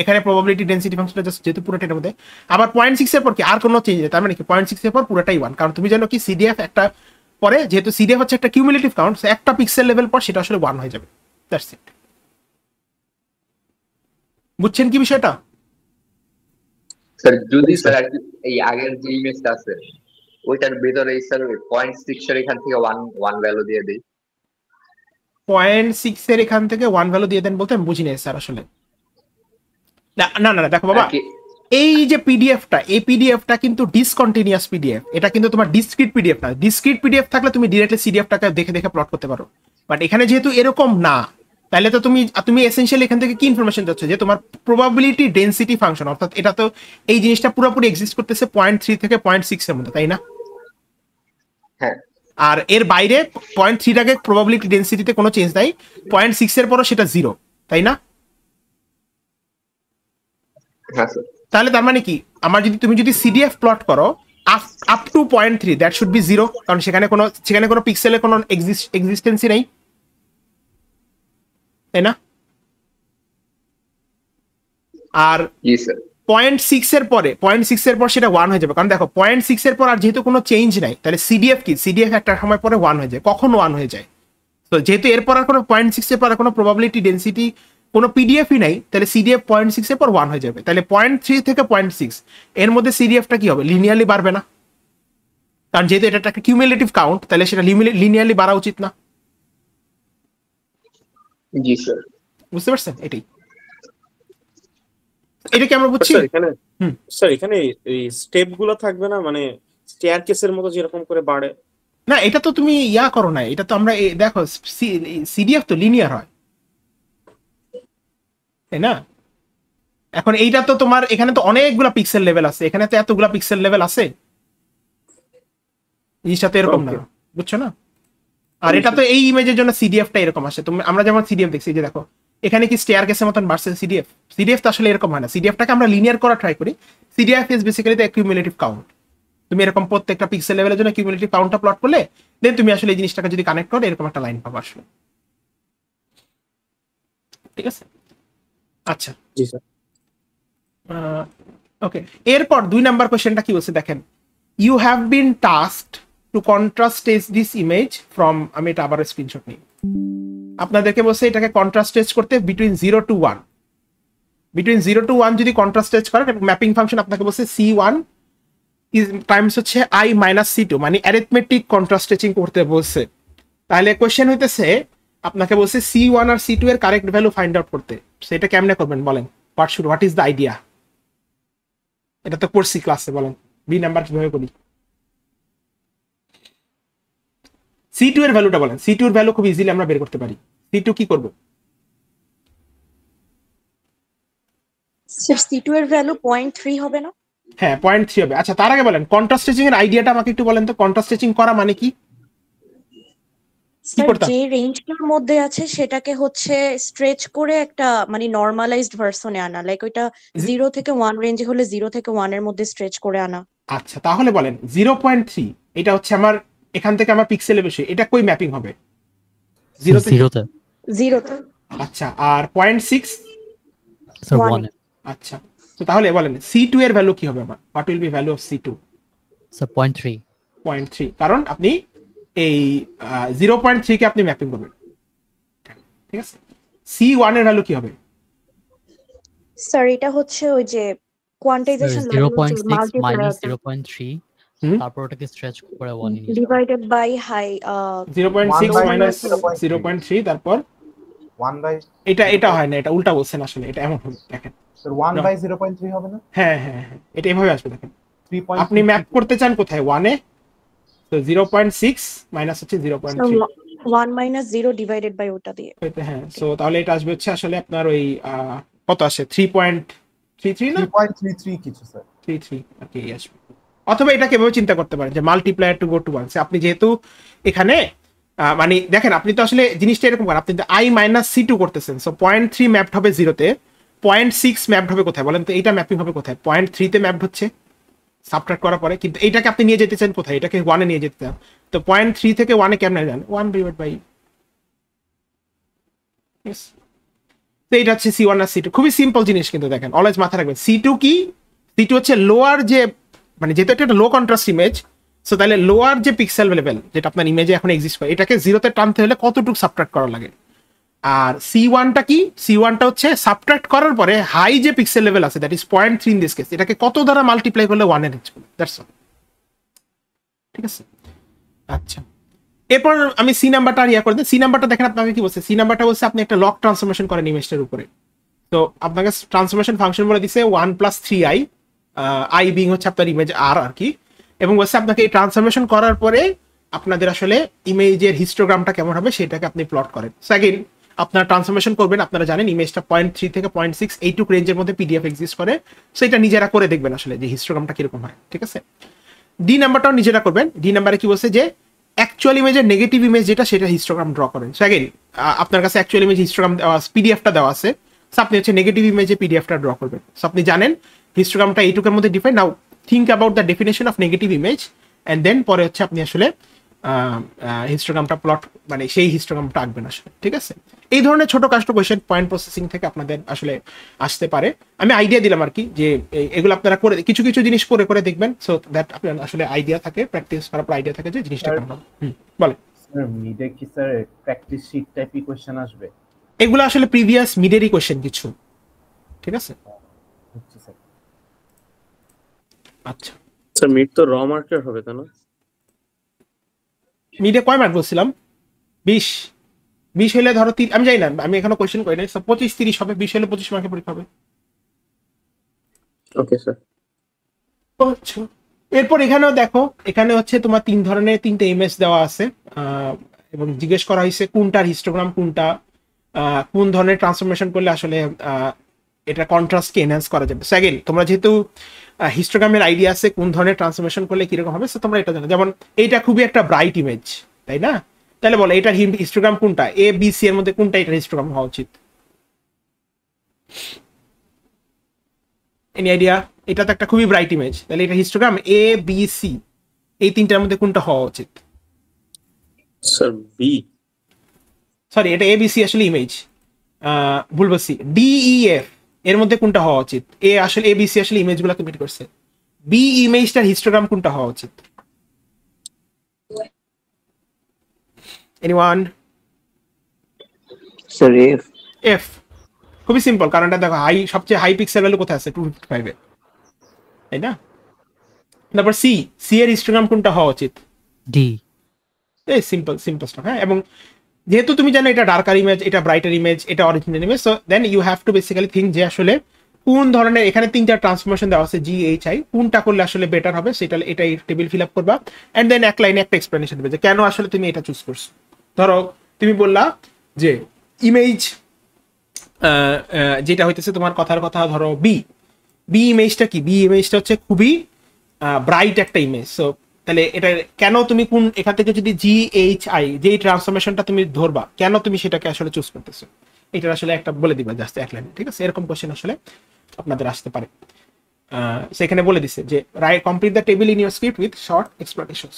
এখানে প্রবাবিলিটি ডেনসিটি ফাংশনটা জাস্ট যেহেতু পুরোটা এর মধ্যে। আবার 0.6 এর পর কি আর কোনো চেঞ্জ নেই, তার মানে কি 0.6 এর পর পুরোটাই 1। কারণ তুমি জানো কি সিডিএফ একটা পরে, যেহেতু সিডিএফ হচ্ছে একটা কিউমুলেটিভ কাউন্ট, একটা পিক্সেল লেভেল পর সেটা আসলে 1 হয়ে যাবে। That's it. বুঝছেন কি বিষয়টা? স্যার যদি স্যার এই আগের যে ইমেজটা আছে ওইটার ভিতরে স্যার 0.6 এর এখান থেকে 1 ভ্যালু দিয়ে দেই। 0.6 এর এখান থেকে 1 ভ্যালু দিয়ে দেন বলতে আমি বুঝি নাই স্যার আসলে। না দেখো বাবা, এই যে পিডিএফটা, এই পিডিএফটা কিন্তু ডিসকন্টিনিউয়াস পিডিএফ। এটা কিন্তু তোমার ডিসক্রিট পিডিএফ না। ডিসক্রিট পিডিএফ থাকলে তুমি ডিরেক্টলি সিডিএফটাকে দেখে প্লট করতে পারো, বাট এখানে যেহেতু এরকম না, তাহলে তো তুমি এসেনশিয়ালি এখান থেকে কি ইনফরমেশন যাচ্ছ, যে তোমার প্রবাবিলিটি ডেনসিটি ফাংশন, অর্থাৎ এটা তো এই জিনিসটা পুরোপুরি এক্সিস্ট করতেছে 0.3 থেকে 0.6 এর মধ্যে, তাই না? হ্যাঁ। আর এর বাইরে 0.3 টাকে প্রবাবিলিটি ডেনসিটিতে কোনো চেঞ্জ নাই, 0.6 এর পরও সেটা 0, তাই না? হ্যাঁ স্যার। তাহলে তার মানে কি, তুমি যদি সিডিএফ প্লট করো up to 0.3, that should be 0, কারণ সেখানে কোনো পিক্সেলের কোনো এক্সিস্টেন্সই নেই, তাই না? আর 0.6 এর পর সেটা 1 হয়ে যাবে, কারণ দেখো 0.6 এর পর আর যেহেতু কোনো চেঞ্জ নাই, তাহলে সিডিএফ একটা সময় পরে 1 হয়ে যায়। কখন 1 হয়ে যায়? তো যেহেতু এরপর আর কোনো 0.6 এর পর আর কোনো প্রবাবিলিটি ডেনসিটি কোনো পিডিএফই নাই, তাহলে সিডিএফ 0.6 এর পর 1 হয়ে যাবে। তাহলে 0.3 থেকে 0.6 এর মধ্যে সিডিএফটা কি হবে? লিনিয়ারলি বাড়বে না, কারণ যেহেতু এটা একটা কিউমুলেটিভ কাউন্ট, তাহলে সেটা লিনিয়ারলি বাড়া উচিত না। জি স্যার। বুঝতে পারছেন? এটা কি আমরা বুঝছি? স্যার এখানে এই স্টেপ গুলো থাকবে না, মানে স্টেয়ারকেসের মতো যেরকম করে বাড়ে? না, এটা তো তুমি করো না, এটা তো আমরা দেখো সিডিএফ তো লিনিয়ার হয়, তাই না? এখন এইটা তো তোমার এখানে তো অনেকগুলা পিক্সেল লেভেল আছে, এখানে তো এতগুলা পিক্সেল লেভেল আছে, জিনিসটা তো এরকম না, বুঝছো না? আর এটা তো এই ইমেজের জন্য সিডিএফটা এরকম আসে। আমরা যেমন সিডিএফ দেখছি, যে দেখো এখানে কি স্টেয়ারকেসের মতন বাড়ছে সিডিএফ তো আসলে এরকম হয় না। সিডিএফটাকে আমরা লিনিয়ার করা ট্রাই করি। CDF is basically the cumulative count. তুমি এরকম প্রত্যেকটা পিক্সেল লেভেলের জন্য কিউমুলেটিভ কাউন্টটা প্লট করলে দেন তুমি আসলে এই জিনিসটাকে যদি কানেক্ট করো, এরকম একটা লাইন পাবো আসলে, ঠিক আছে? আচ্ছা, জি স্যার। ওকে, এরপর 2 নাম্বার কোশ্চেনটা কি বলছে দেখেন, you have been tasked to contrast test this image from, আমি এটা আবার স্ক্রিনশট নিই, আপনাদেরকে বলছে এটাকে কন্ট্রাস্ট টেস্ট করতে বিটুইন 0 to 1। বিটুইন 0 to 1 যদি কন্ট্রাস্ট টেস্ট করেন, ম্যাপিং ফাংশন আপনাকে বলছে C1 ইজ টাইমস হচ্ছে I - C2, মানে অ্যারিথমেটিক কন্ট্রাস্ট টেস্টিং করতে বলছে। তাহলে কোশ্চেন হইতেছে আপনাকে বলছে C1 আর C2 এর কারেক্ট ভ্যালু ফাইন্ড আউট করতে। সেটা কেমনে করবেন বলেন? What is the idea? এটা তো করছি ক্লাসে, বলেন বি নাম্বার কিভাবে করি? C2 এর ভ্যালুটা বলেন। C2 এর ভ্যালু খুব ইজিলি আমরা বের করতে পারি। C2 কি করব? স্যার C2 এর ভ্যালু 0.3 হবে না? হ্যাঁ, 0.3 হবে। আচ্ছা, তার আগে বলেন কন্ট্রাস্ট স্ট্রেচিং এর আইডিয়াটা আমাকে একটু বলেন তো। কন্ট্রাস্ট স্ট্রেচিং করা মানে কি? স্যার যে রেঞ্জটার মধ্যে আছে সেটাকে হচ্ছে স্ট্রেচ করে একটা মানে নরমালাইজড ভার্সনে আনা, লাইক ওইটা 0 থেকে 1 রেঞ্জে হলে 0 থেকে 1 এর মধ্যে স্ট্রেচ করে আনা। আচ্ছা, তাহলে বলেন 0.3 এটা হচ্ছে আমার এখান থেকে আমার পিক্সেলে বসে, এটা কই ম্যাপিং হবে? 0 তে। 0 তে। আচ্ছা, আর 0.6 স্যার 1 এ। আচ্ছা, তো তাহলে বলেন C2 এর ভ্যালু কি হবে আমার? What will be value of C2? Sir 0.3। 0.3, কারণ আপনি এই 0.3 কে আপনি ম্যাপিং করবেন, ঠিক আছে? C1 এর ভ্যালু কি হবে? স্যার এটা হচ্ছে ওই যে কোয়ান্টাইজেশন 0.6 মাইনাস 0.3, তারপর ওটাকে স্ট্রেচ করে 1 ডিভাইডেড বাই হাই 0.6 মাইনাস 0.3, তারপর 1 বাই এটা হয় না, এটা উল্টা বলছেন আসলে, এটা এমন হবে দেখেন। স্যার 1 বাই 0.3 হবে না? হ্যাঁ, এটা এভাবে আসবে দেখেন। 3. আপনি ম্যাপ করতে চান কোথায়? 1 এ, তো 0.6 মাইনাস হচ্ছে 0.3, 1 মাইনাস 0 ডিভাইডেড বাই ওটা দিয়ে। হ্যাঁ, সো তাহলে এটা আসবে হচ্ছে আসলে আপনার ওই কত আসে? 3.33 না 3.33 কিছু স্যার। 33 আর কি আসবে। অথবা এটাকে এভাবে চিন্তা করতে পারেন যে মাল্টিপ্লায়ার টু গো টু 1। আপনি যেহেতু এখানে মানে দেখেন আপনি তো আসলে জিনিসটা এরকম করেন, আপনি i-c2 করতেছেন, সো 0.3 ম্যাপড হবে 0-তে, 0.6 ম্যাপড হবে কোথায় বলেন তো? এইটা ম্যাপিং হবে কোথায়? 0.3-তে ম্যাপড হচ্ছে সাবট্রাক্ট করার পরে, কিন্তু এইটাকে আপনি নিয়ে যেতে চান কোথায়? এটাকে 1-এ নিয়ে যেতে চান, তো 0.3 থেকে 1-এ কেমনে যান? 1/, তো এইটা হচ্ছে C1 আর C2। খুবই সিম্পল জিনিস, কিন্তু দেখেন অলওয়েজ মাথায় রাখবেন C2 কি, C2 হচ্ছে লোয়ার যে, মানে যেহেতু এটা লো কন্ট্রাস্ট ইমেজ, সো তাহলে লোয়ার যে পিক্সেল লেভেল যেটা আপনার ইমেজে এখন এক্সিস্ট করে, এটাকে 0-তে টানতে হলে কতটুকু সাবট্রাক্ট করা লাগে। আর C1টা কি, C1টা হচ্ছে সাবট্রাক্ট করার পরে হাই যে পিক্সেল লেভেল আছে, that is 0.3 in this case, এটাকে কত দ্বারা মাল্টিপ্লাই করলে 1-এ রিচ করবে, দ্যাটস অল। ঠিক আছে, আচ্ছা এরপর আমি সি নাম্বারটা আর করে দিই। সি নাম্বারটা দেখেন আপনাকে কি বলছে, সি নাম্বারটা বলছে আপনি একটা লক ট্রান্সফরমেশন করেন ইমেজটার উপরে, তো আপনাকে ট্রান্সফরমেশন ফাংশন বলে দিছে 1 + 3i, আই বিং হচ্ছে আপনার ইমেজ আর কি, এবং বলছে আপনাকে এই ট্রান্সফরমেশন করার পরে আপনাদের আসলে ইমেজের হিস্টোগ্রামটা কেমন হবে সেটাকে আপনি প্লট করেন। সেকেন্ড আপনারা ট্রান্সফরমেশন করবেন, আপনারা জানেন ইমেজটা 0.3 থেকে 0.6 এইটুক রেঞ্জের মধ্যে পিডিএফ এক্সিস্ট করে, সো এটা নিজেরা করে দেখবেন আসলে যে হিস্টোগ্রামটা কিরকম হয়। ঠিক আছে, ডি নাম্বারটাও নিজেরা করবেন। ডি নাম্বারে কি বলছে যে অ্যাকচুয়াল ইমেজের নেগেটিভ ইমেজ যেটা, সেটা হিস্টোগ্রাম ড্র করেন। সো অ্যাগেন আপনার কাছে অ্যাকচুয়াল ইমেজ হিস্টোগ্রাম পিডিএফটা দেওয়া আছে, সো আপনি হচ্ছে নেগেটিভ ইমেজে পিডিএফটা ড্র করবেন। সো আপনি জানেন হিস্টোগ্রামটা এইটুকের মধ্যে define. Now think about the definition of negative image and then পরে হচ্ছে আপনি আসলে হিস্টোগ্রামটা প্লট, মানে সেই হিস্টোগ্রামটা আঁকবেন আসলে। ঠিক আছে, এই ধরনের ছোট কাস্ট কোয়েশ্চেন পয়েন্ট প্রসেসিং থেকে আপনাদের আসলে আসতে পারে। আমি আইডিয়া দিলাম আর কি, যে এগুলো আপনারা করে কিছু কিছু জিনিস করে করে দেখবেন, সো দ্যাট আপনার আসলে আইডিয়া থাকে, প্র্যাকটিস করার পর আইডিয়া থাকে যে জিনিসটা কেমন হবে। বলেন স্যার মিডে কি স্যার প্র্যাকটিস শীট টাইপই কোশ্চেন আসবে? এগুলো আসলে প্রিভিয়াস মিডেরই কোয়েশ্চেন কিছু। ঠিক আছে, হচ্ছে স্যার। আচ্ছা স্যার মিড তো র মার্কের হবে তাই না? মিডে কয় মার্ক বলছিলাম? 20 হলে ধরো আমি জানি না, আমি এখনো কোয়েশ্চেন করি নাই, 25-30 হবে, 20 হলে 25 মার্কের পরীক্ষা হবে। Okay sir. আচ্ছা এরপর এখানেও দেখো, এখানে হচ্ছে তোমার 3 ধরনের 3টে ইমেজ দেওয়া আছে, এবং জিজ্ঞেস করা হয়েছে কোনটার হিস্টোগ্রাম কোনটা, কোন ধরনের ট্রান্সফরমেশন করলে আসলে এটা কন্ট্রাস্টকে এনহ্যান্স করা যাবে। সেকেন্ড তোমরা যেহেতু হিস্টোগ্রামের আইডিয়া আছে কোন ধরনের ট্রান্সফরমেশন করলে কিরকম হবে, সো তোমরা এটা জানো। যেমন এইটা খুবই একটা ব্রাইট ইমেজ, তাই না? তাহলে বলো এটার হিস্টোগ্রাম কোনটা, এ বি সি এর মধ্যে কোনটা এটার হিস্টোগ্রাম হওয়া উচিত? Any idea? এটা তো একটা খুবই ব্রাইট ইমেজ, তাহলে এটা হিস্টোগ্রাম এ বি সি এই 3টার মধ্যে কোনটা হওয়া উচিত? Sir B. সরি, এটা এ বি সি আসলে ইমেজ, ভুল বলছি, ডি ই এফ এর মধ্যে কোনটা হওয়া উচিত? এ আসলে এ বি সি আসলে ইমেজগুলো কমিট করছে, বি ইমেজটার হিস্টোগ্রাম কোনটা হওয়া উচিত? এনিওয়ান? Sir F. এফ, খুবই সিম্পল, কারণ এটা দেখো হাই, সবচেয়ে হাই পিক্সেল ভ্যালু কোথায় আছে? 255 এ, তাই না? তারপর সি, সি এর হিস্টোগ্রাম কোনটা হওয়া উচিত? ডি। এই সিম্পল সিম্পল স্টফ। হ্যাঁ, এবং যেহেতু তুমি জানো এটা ডার্কার ইমেজ, এটা ব্রাইটার ইমেজ, এটা original image, so then you have to basically think যে আসলে কোন ধরনের, এখানে 3টা ট্রান্সফরমেশন দেওয়া আছে GHI, কোনটা করলে আসলে বেটার হবে সেটা, এটাই টেবিল ফিল আপ করবা এন্ড দেন এক লাইনে একটা এক্সপ্লেনেশন দেবে যে কেন আসলে তুমি এটা চুজ করছো। ধরো তুমি বললা যে ইমেজ যেটা হইতেছে তোমার কথার কথা, ধরো বি ইমেজটা কি, বি ইমেজটা হচ্ছে খুবই ব্রাইট একটা ইমেজ, সো তাহলে এটা কেন তুমি কোন, এখান থেকে যদি GHI যেই ট্রান্সফরমেশনটা তুমি ধরবা, কেন তুমি সেটাকে আসলে চুজ করতেছো, এটা আসলে একটা বলে দিবা জাস্ট এক লাইনে। ঠিক আছে, এরকম কোশ্চেন আসলে আপনাদের আসতে পারে। সেখানে বলে দিছে যে right complete the table in your script with short explanations.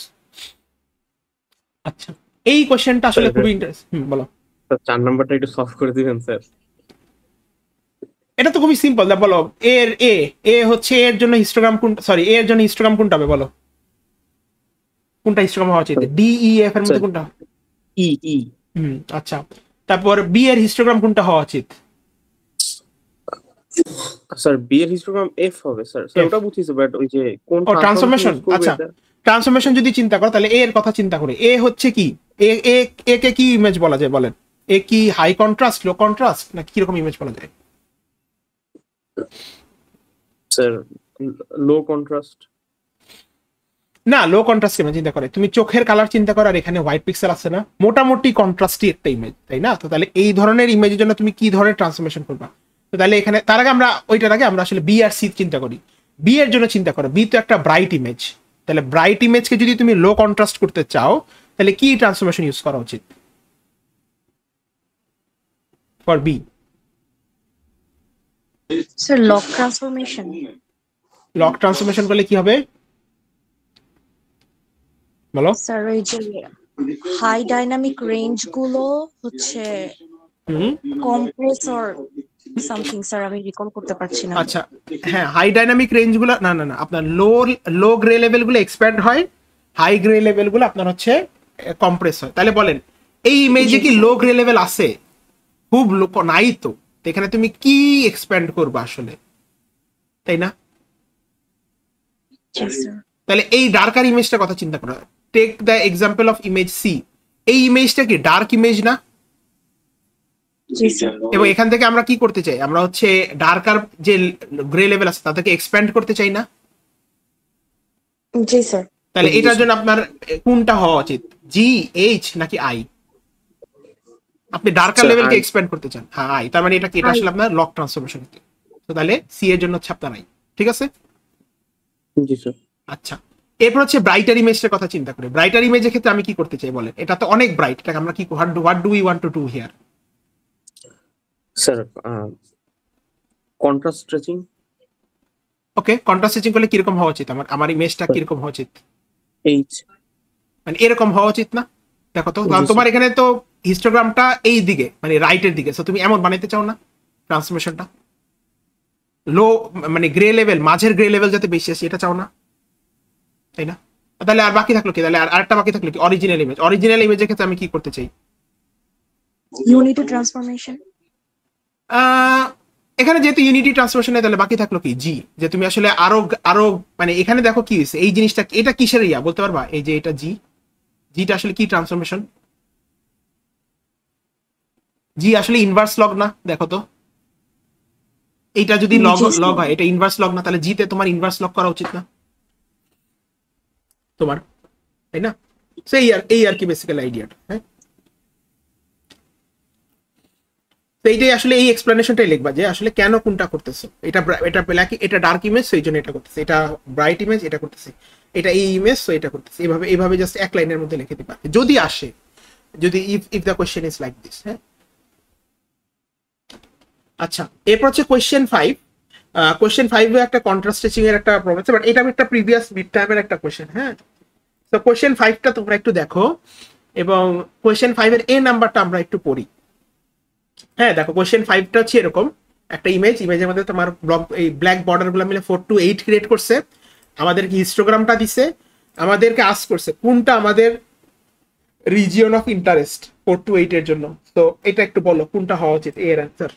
আচ্ছা এই কোশ্চেনটা আসলে খুবই ইন্টারেস্টিং। বলো স্যার 4 নাম্বারটা একটু সলভ করে দিবেন স্যার। এটা তো খুবই সিম্পল, বলো এর এ হচ্ছে এর জন্য হিস্টোগ্রাম কোনটা, সরি এর জন্য হিস্টোগ্রাম কোনটা হবে বলো, কোনটা হিস্টোগ্রাম হওয়া উচিত? ডি ই এফ এর মধ্যে কোনটা? ই ই। আচ্ছা, তারপর বি এর হিস্টোগ্রাম কোনটা হওয়া উচিত? স্যার বি এর হিস্টোগ্রাম এফ হবে স্যার। স্যার ওটা বুঝিয়েছে, বাট ওই যে কোন ট্রান্সফরমেশন, আচ্ছা ট্রান্সফরমেশন যদি চিন্তা করো তাহলে এর কথা চিন্তা করে, এ হচ্ছে কি, এ কে কি ইমেজ বলা যায় বলেন? এ কি হাই কন্ট্রাস্ট, লো কন্ট্রাস্ট, না কি রকম ইমেজ বলা যায়? স্যার লো কন্ট্রাস্ট। না, লো কন্ট্রাস্ট কেন চিন্তা করে, তুমি চোখের কালার চিন্তা করো, আর এখানে হোয়াইট পিক্সেল আছে না, মোটামুটি কন্ট্রাস্টই একটা ইমেজ, তাই না? তো তাহলে এই ধরনের ইমেজের জন্য তুমি কি ধরনের ট্রান্সফরমেশন করবা? তো তাহলে এখানে তার আগে আমরা ওইটার আগে আমরা আসলে বি আর সি চিন্তা করি। বি এর জন্য চিন্তা করো, বি তো একটা ব্রাইট ইমেজ, তাহলে ব্রাইট ইমেজকে যদি তুমি লো কন্ট্রাস্ট করতে চাও তাহলে কি ট্রান্সফরমেশন ইউজ করা উচিত for B? Sir log transformation. Log transformation করলে কি হবে বলো? স্যার ওই যে হাই ডাইনামিক রেঞ্জ গুলো হচ্ছে কম্প্রেস অর সামথিং, স্যার আমি রিকল করতে পারছি না। আচ্ছা হ্যাঁ, হাই ডাইনামিক রেঞ্জ গুলো না না না আপনার লো গ্রে লেভেল গুলো এক্সপ্যান্ড হয়, হাই গ্রে লেভেল গুলো আপনার হচ্ছে কম্প্রেস হয়। তাহলে বলেন এই ইমেজে কি লো গ্রে লেভেল আছে? খুব নাই তো, এখানে তুমি কি এক্সপ্যান্ড করবে আসলে, তাই না? তাহলে এই ডার্কার ইমেজটার কথা চিন্তা করো, take the example of image C. এই ইমেজটা কি ডার্ক ইমেজ না? এবং এখান থেকে আমরা কি করতে চাই, আমরা হচ্ছে ডার্কার যে গ্রে লেভেল আছে তাদেরকে এক্সপ্যান্ড করতে চাই না? জি স্যার। তাহলে এটার জন্য আপনার কোনটা হওয়া উচিত, জি, এইচ নাকি আই? আপনি ডার্কার লেভেলকে এক্সপ্যান্ড করতে চান, হ্যাঁ আই, তার মানে এটা কি, এটা আসলে আপনার লক ট্রান্সফরমেশন। তো তাহলে সি এর জন্য হচ্ছে আপনার আই, ঠিক আছে? জি স্যার। আচ্ছা এরপর হচ্ছে ব্রাইটার ইমেজের কথা চিন্তা করি। ব্রাইটার ইমেজের ক্ষেত্রে আমি কি করতে চাই বলেন? এটা তো অনেক ব্রাইট, এটাকে আমরা কি what do we want to do here? Sir contrast stretching. Okay, contrast stretching করলে কিরকম হওয়া উচিত? আমার ইমেজটা কিরকম হওয়া উচিত? এইচ, মানে এরকম হওয়া উচিত না? দেখো তো, কারণ তোমার এখানে তো হিস্টোগ্রামটা এই দিকে মানে রাইটের দিকে, সো তুমি এমন বানাইতে চাও না ট্রান্সফরমেশনটা? লো মানে গ্রে লেভেল, মাঝের গ্রে লেভেল যাতে বেশি আসে এটা চাও না, তাই না? তাহলে আর বাকি থাকলো কি? তাহলে আরেকটা বাকি থাকলো কি, অরিজিনাল ইমেজ। অরিজিনাল ইমেজের ক্ষেত্রে আমি কি করতে চাই? Unity transformation. এখানে যেহেতু ইউনিটি ট্রান্সফরমেশন নেই তাহলে বাকি থাকলো কি, জি। যে তুমি আসলে আরো মানে এখানে দেখো কি হয়েছে, এই জিনিসটা এটা কিসের ইয়া বলতে পারবা? এই যে এটা জি, জিটা আসলে কি ট্রান্সফরমেশন? জি আসলে ইনভার্স লগ না? দেখো তো, এইটা যদি লগ হয়, এটা ইনভার্স লগ না? তাহলে জিতে তোমার ইনভার্স লগ করা উচিত না তোমার, তাই না? সেই এই আর কি বেসিক্যাল আইডিয়াটা। হ্যাঁ, এইটাই আসলে এই এক্সপ্লেনেশনটাই লিখবা যে আসলে কেন কোনটা করতেছো। এটা ব্ল্যাক, এটা ডার্ক ইমেজ, সেই জন্য এটা করতেছে। এটা ব্রাইট ইমেজ, এটা করতেছে। এটা এই ইমেজ, সো এটা করতেছে। এইভাবে জাস্ট এক লাইনের মধ্যে লিখে দিবা যদি আসে, যদি if the question is like this. হ্যাঁ, আচ্ছা এরপর হচ্ছে কোয়েশ্চেন 5। কোয়েশ্চেন 5 এ একটা কন্ট্রাস্ট স্টিচিং এর একটা প্রবলেম আছে, বাট এটা আমি একটা প্রিভিয়াস মিড টার্মের একটা কোয়েশ্চেন। হ্যাঁ, তো কোয়েশ্চেন 5টা তোমরা একটু দেখো এবং কোয়েশ্চেন 5 এর এ নাম্বারটা আমরা একটু পড়ি। হ্যাঁ দেখো, কোয়েশ্চেন 5টা হচ্ছে এরকম একটা ইমেজের মধ্যে তোমার এই ব্ল্যাক বর্ডার গুলো মিলে 4 to 8 ক্রিয়েট করছে, আমাদেরকে হিস্টোগ্রামটা দিছে, আমাদেরকে আস্ক করছে কোনটা আমাদের রিজিয়ন অফ ইন্টারেস্ট 4 to 8 এর জন্য। তো এটা একটু বলো কোনটা হওয়া উচিত এর অ্যান্সার?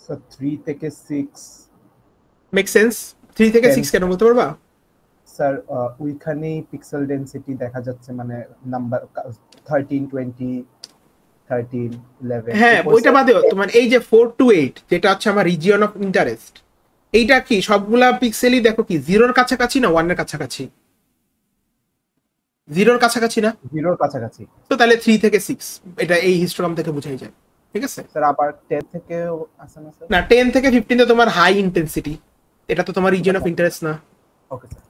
স্যার 3 থেকে 6 মেক সেন্স? 3 থেকে 6 কেন বলতে পারবা? স্যার ওইখানেই পিক্সেল ডেনসিটি দেখা যাচ্ছে, মানে নাম্বার 13 20 13 11। হ্যাঁ ওইটা বাদেও তোমার এই যে 4 to 8 যেটা হচ্ছে আমার রিজিয়ন অফ ইন্টারেস্ট, এইটা কি সবগুলা পিক্সেলই দেখো কি 0 এর কাছাকাছি না 1 এর কাছাকাছি? 0 এর কাছাকাছি না? 0 এর কাছাকাছি। তো তাহলে 3 থেকে 6 এটা এই হিস্টোগ্রাম থেকে বোঝাই যায়, ঠিক আছে? স্যার আবার 10 থেকে আছে না স্যার? না 10 থেকে 15 তো তোমার হাই ইন্টেন্সিটি, এটা তো তোমার রিজিয়ন অফ ইন্টারেস্ট না। Okay sir.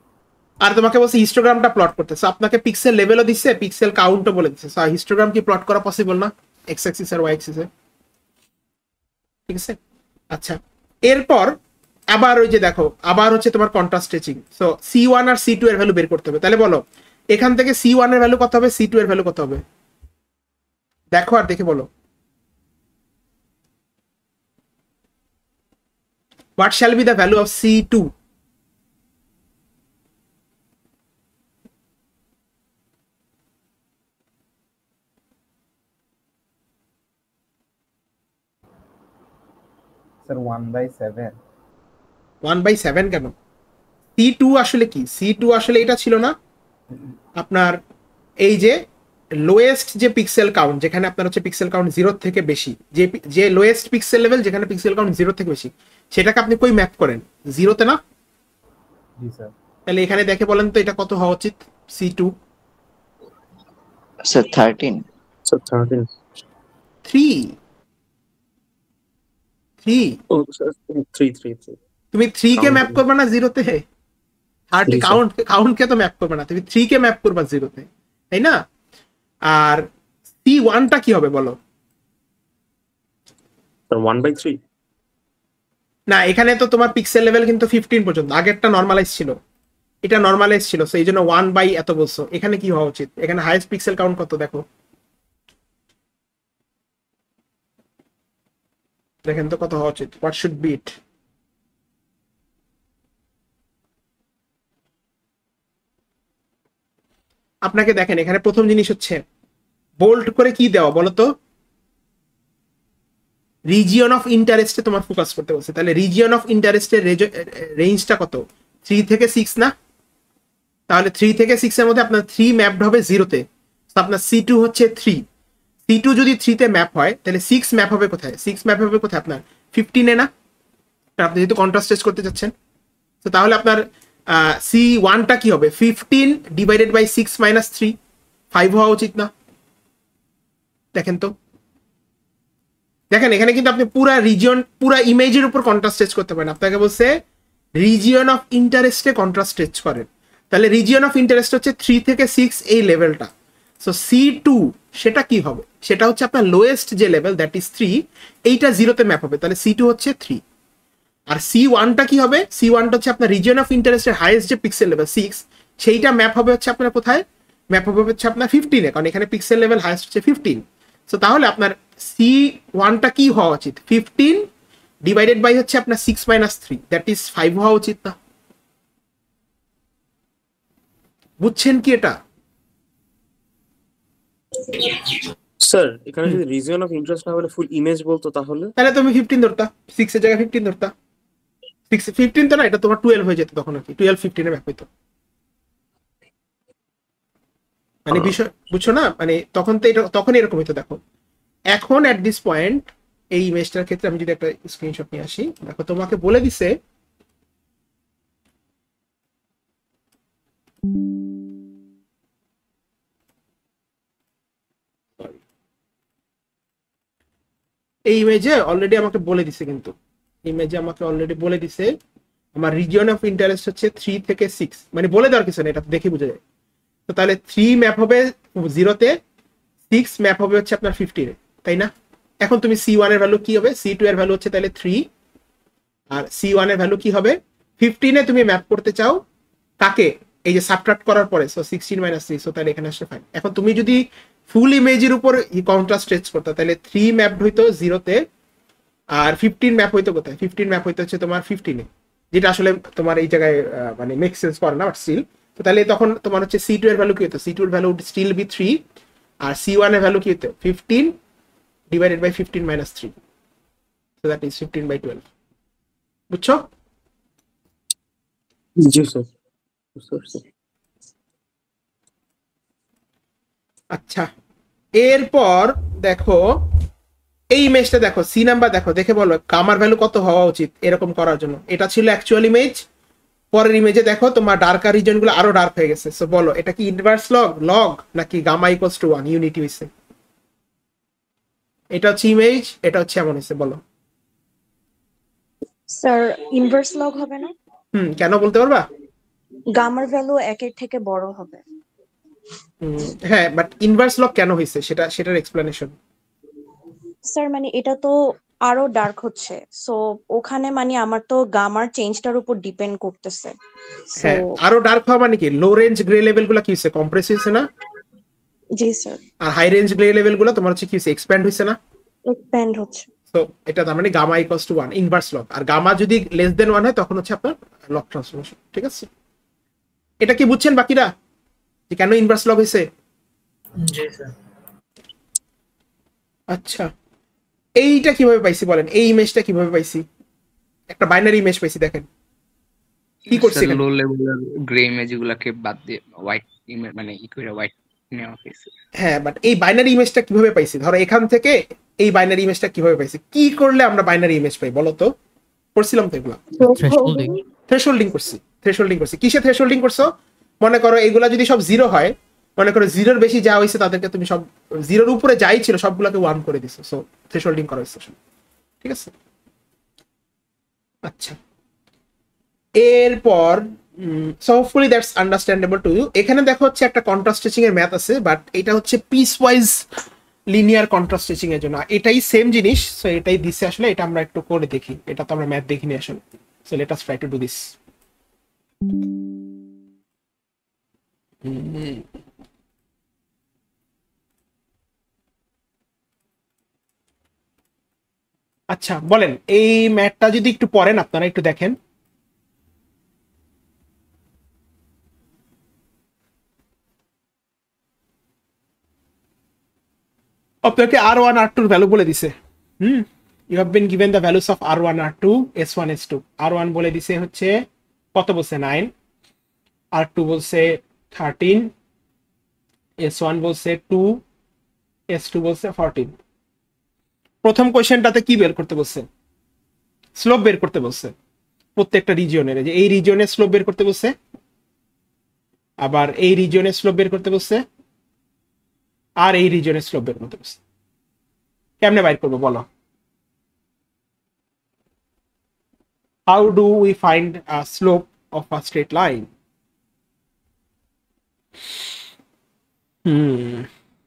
আর তোমাকে বলছে হিস্টোগ্রামটা প্লট করতে, সো আপনাকে পিক্সেল লেভেলও দিচ্ছে, পিক্সেল কাউন্টও বলে দিচ্ছে। সো হিস্টোগ্রাম কি প্লট করা পসিবল না এক্স অ্যাক্সিস আর ওয়াই অ্যাক্সিসে, ঠিক আছে? আচ্ছা এরপর আবার ওই যে দেখো, আবার হচ্ছে তোমার কন্ট্রাস্ট স্ট্রেচিং। সো C1 আর C2 এর ভ্যালু বের করতে হবে। তাহলে বলো এখান থেকে C1 এর ভ্যালু কত হবে, C2 এর ভ্যালু কত হবে? দেখো আর দেখে বলো। What shall be the value of C2? Sir 1/7। 1/7 কেন? C2 আসলে কি? C2 আসলে এটা ছিল না আপনার এই যে লোয়েস্ট যে পিক্সেল কাউন্ট, যেখানে আপনার হচ্ছে পিক্সেল কাউন্ট 0 থেকে বেশি, যে লোয়েস্ট পিক্সেল লেভেল যেখানে পিক্সেল কাউন্ট 0 থেকে বেশি, সেটাকে আপনি কই ম্যাপ করেন? 0-তে না? জি স্যার। তাহলে এখানে দেখে বলেন তো এটা কত হওয়া উচিত? C2 sir 13। স্যার 13। 3 ও স্যার 3 তুমি 3 কে ম্যাপ করবে না 0-তে? 30 জি, স্যার। কাউন্টকে তো ম্যাপ করবে না, তুমি 3 কে ম্যাপ করবা 0-তে, তাই না? আর C1টা কি হবে বলো? স্যার 1/3। না, এখানে তো তোমার পিক্সেল লেভেল কিন্তু 15 পর্যন্ত, আগেরটা নরমালাইজ ছিল, এটা নরমালাইজ ছিল, সো এই জন্য 1 এত বলছো। এখানে কি হওয়া উচিত? এখানে হাইয়েস্ট পিক্সেল কাউন্ট কত দেখো, দেখেন তো কত হওয়া উচিত, হোয়াট শুড বি ইট? আপনাকে দেখেন এখানে প্রথম জিনিস হচ্ছে বোল্ড করে কি দেওয়া বলো তো, রিজিয়ন অফ ইন্টারেস্টে তোমার ফোকাস করতে বলছে। তাহলে রিজিয়ন অফ ইন্টারেস্টের রেঞ্জটা কত? 3 থেকে 6 না? তাহলে 3 থেকে 6 এর মধ্যে আপনার 3 ম্যাপড হবে 0-তে, তো আপনার C2 হচ্ছে 3। C2 যদি 3-তে ম্যাপ হয় তাহলে 6 ম্যাপ হবে কোথায়? 6 ম্যাপ হবে কোথায় আপনার? 15-এ না? আপনি যেহেতু কন্ট্রাস্ট টেস্ট করতে যাচ্ছেন, তো তাহলে আপনার C1টা কি হবে? 15 ডিভাইডেড বাই 6 মাইনাস 3, 5 হওয়া উচিত না? দেখেন তো, দেখেন এখানে কিন্তু আপনি পুরা রিজিয়ন, পুরা ইমেজের উপর কন্ট্রাস্ট টেস্ট করতে পারেন। আপনাকে বলছে রিজিয়ন অফ ইন্টারেস্টে কন্ট্রাস্ট টেস্ট করেন, তাহলে রিজিয়ন অফ ইন্টারেস্ট হচ্ছে 3 থেকে 6 এই লেভেলটা। সো C2 সেটা কি হবে? সেটা হচ্ছে আপনার লোয়েস্ট যে লেভেল, দ্যাট ইজ 3, এইটা 0-তে ম্যাপ হবে, তাহলে C2 হচ্ছে 3। আর C1টা কি হবে? C1টা হচ্ছে আপনার রিজিয়ন অফ ইন্টারেস্টের হাইয়েস্ট যে পিক্সেল লেভেল 6, সেইটা ম্যাপ হবে হচ্ছে আপনার কোথায়? ম্যাপ হবে হচ্ছে আপনার 15-এ, কারণ এখানে পিক্সেল লেভেল হাইয়েস্ট হচ্ছে 15। সো তাহলে আপনার C1টা কি হওয়া উচিত? 15 ডিভাইডেড বাই হচ্ছে আপনার 6 মাইনাস 3, দ্যাট ইজ 5 হওয়া উচিত না? বুঝছেন কি এটা? স্যার এখানে যদি রিজিয়ন অফ ইন্টারেস্ট না হলে ফুল ইমেজ বলতো তাহলে তাহলে তুমি 15 ধরতা, 6 এর জায়গায় 15 ধরতা। 15 তো না, এটা তোমার 12 হয়ে যেত তখন আর কি, 12 15 এর ম্যাপ হইতো। মানে বিষয় বুঝছো না? মানে তখন তো এটা, তখন এরকম হইতো। দেখো এখন এট দিস পয়েন্ট এই ইমেজটার ক্ষেত্রে আমি যদি একটা স্ক্রিনশট নিয়ে আসি, দেখো তোমাকে বলে দিছে এই ইমেজে অলরেডি আমাকে বলে দিছে, কিন্তু ইমেজে আমাকে অলরেডি বলে দিছে আমার রিজিয়ন অফ ইন্টারেস্ট হচ্ছে 3 থেকে 6, মানে বলে দেওয়ার কিছু না, এটা দেখে বুঝা যায়। তো তাহলে 3 ম্যাপ হবে 0-তে, 6 ম্যাপ হবে হচ্ছে আপনার 15-এ, তাই না? এখন তুমি C1 এর ভ্যালু কি হবে? C2 এর ভ্যালু হচ্ছে তাহলে 3, আর C1 এর ভ্যালু কি হবে? 15-এ তুমি ম্যাপ করতে চাও কাকে? এই যে সাবট্রাক্ট করার পরে, সো 16 মাইনাস 3, সো তাহলে এখানে আসছে 5। এখন তুমি যদি ফুল ইমেজের উপর কন্ট্রাস্ট টেস্ট করতে, তাহলে 3 ম্যাপ হইতো 0-তে, আর 15 ম্যাপ হইতো কোথায়? 15 ম্যাপ হইতো হচ্ছে তোমার 15-এ, যেটা আসলে তোমার এই জায়গায় মানে মেক সেন্স করে না, বাট স্টিল। তো তাহলে তখন তোমার হচ্ছে C2 এর ভ্যালু কি হতো? C2 এর value still be 3, R C1 এর ভ্যালু কি হতো? 15 divided by 15 minus 3, so that is 15/12। বুঝছো? জি স্যার। আচ্ছা, এরপর দেখো এই ইমেজটা দেখো, সি নাম্বার দেখো, দেখে বলো গামার ভ্যালু কত হওয়া উচিত এরকম করার জন্য। এটা ছিল অ্যাকচুয়াল ইমেজ, পরের ইমেজে দেখো তোমার ডার্কার রিজন গুলো আরো ডার্ক হয়ে গেছে। সো বলো এটা কি ইনভার্স লগ নাকি গামা ইকুয়ালস টু 1 ইউনিটি হইছে? এটা হচ্ছে ইমেজ, এটা হচ্ছে এমন হইছে, বলো। স্যার ইনভার্স লগ হবে না? কেন বলতে পারবা? গামার ভ্যালু 1 এর থেকে বড় হবে। হ্যাঁ, বাট ইনভার্স লগ কেন হইছে সেটার এক্সপ্লেনেশন। স্যার মানে এটা তো আরো ডার্ক হচ্ছে, সো ওখানে মানে আমার তো গামার চেঞ্জটার উপর ডিপেন্ড করতেছে। হ্যাঁ, আরো ডার্ক হওয়া মানে কি? লো রেঞ্জ গ্রে লেভেল গুলো কি হইছে? কম্প্রেস হইছে না? জি স্যার। আর হাই রেঞ্জ গ্রে লেভেল গুলো তোমার হচ্ছে কি হইছে? এক্সপ্যান্ড হইছে না? এক্সপ্যান্ড হচ্ছে। তো এটা তার মানে gamma equals to 1 inverse log, আর গামা যদি লেস দেন 1 হয় তখন হচ্ছে আপনার লগ ট্রান্সফরমেশন। ঠিক আছে, এটা কি বুঝছেন বাকিরা যে কেন ইনভার্স লগ হইছে? জি স্যার। আচ্ছা, এইটা কিভাবে পাইছি বলেন? এই ইমেজটা কিভাবে পাইছি? একটা বাইনারি ইমেজ পাইছি, দেখেন কি করছি। লো লেভেলের গ্রে ইমেজগুলোকে বাদ দিয়ে হোয়াইট ইমেজ মানে ই করে হোয়াইট নেওয়া হয়েছে। হ্যাঁ, বাট এই বাইনারি ইমেজটা কিভাবে পাইছি? ধরো এখান থেকে এই বাইনারি ইমেজটা কিভাবে পাইছি? কি করলে আমরা বাইনারি ইমেজ পাই বলো তো? করছিলাম তো এগুলো, থ্রেশহোল্ডিং থ্রেশহোল্ডিং করছি। কিসে থ্রেশহোল্ডিং করছো? মনে করো এগুলা যদি সব জিরো হয়, মনে করো জিরোর বেশি যা হয়েছে তাদেরকে তুমি সব জিরোর উপরে যাই ছিল সবগুলোকে 1 করে দিছো। সো থ্রেশহোল্ডিং করা হয়েছে, ঠিক আছে? আচ্ছা, এরপর so hopefully that's understandable to you. এখানে দেখো হচ্ছে একটা কন্ট্রাস্ট স্টিচিং এর ম্যাথ আছে, বাট এটা হচ্ছে piecewise linear contrast stretching এর জন্য এটাই সেম জিনিস। সো এটাই দিছে আসলে, এটা আমরা একটু করে দেখি। এটা তো আমরা ম্যাথ দেখিনি আসলে। So let us try to do this. আচ্ছা বলেন, এই ম্যাথটা যদি একটু পড়েন আপনারা, একটু দেখেন। আপনাকে R1 R2 এর ভ্যালু বলে দিছে। You have been given the values of R1 R2 S1 S2। R1 বলে দিছে হচ্ছে কত বলছে 9, R2 বলছে 13, S1 বলছে 2, S2 বলছে 14। প্রথম কোশ্চেনটাতে কি বের করতে বলছে? স্লোপ বের করতে বলছে প্রত্যেকটা রিজিয়নের, যে এই রিজিয়নের স্লোপ বের করতে বলছে, আবার এই রিজিয়নের স্লোপ বের করতে বলছে, আর এই রিজিয়নের স্লোপ বের করতে বলছে। কেমনে বাইর করবো বলো? How do we find a slope of a straight line?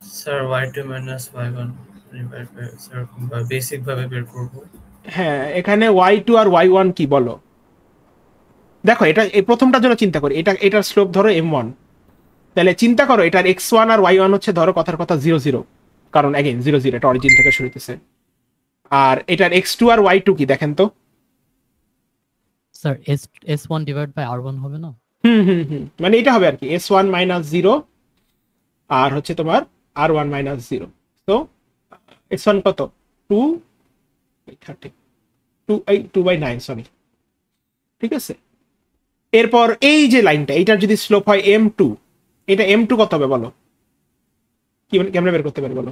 Sir y2 minus y1 divide by sir basic ভাবে বের করব। হ্যাঁ, এখানে y2 আর y1 কি বলো? দেখো এটা এই প্রথমটার জন্য চিন্তা করি, এটার স্লোপ ধরো m1, তাহলে চিন্তা করো এটার x1 আর y1 হচ্ছে ধরো কথার কথা 0 0, কারণ अगेन 0 0 এটা অরিজিন থেকে শুরু হইতেছে। আর এটার x2 আর y2 কি দেখেন তো? Sir S1 divide by R1 হবে না? মানে এটা হবে আর কি S1 মাইনাস 0 আর হচ্ছে তোমার R1 মাইনাস 0। তো x1 কত? 2 30 2/9, সরি, ঠিক আছে। এরপর এই যে লাইনটা, এটার যদি স্লোপ হয় m2, এটা m2 কত হবে বলো? কি কেমনে বের করতে পারি বলো?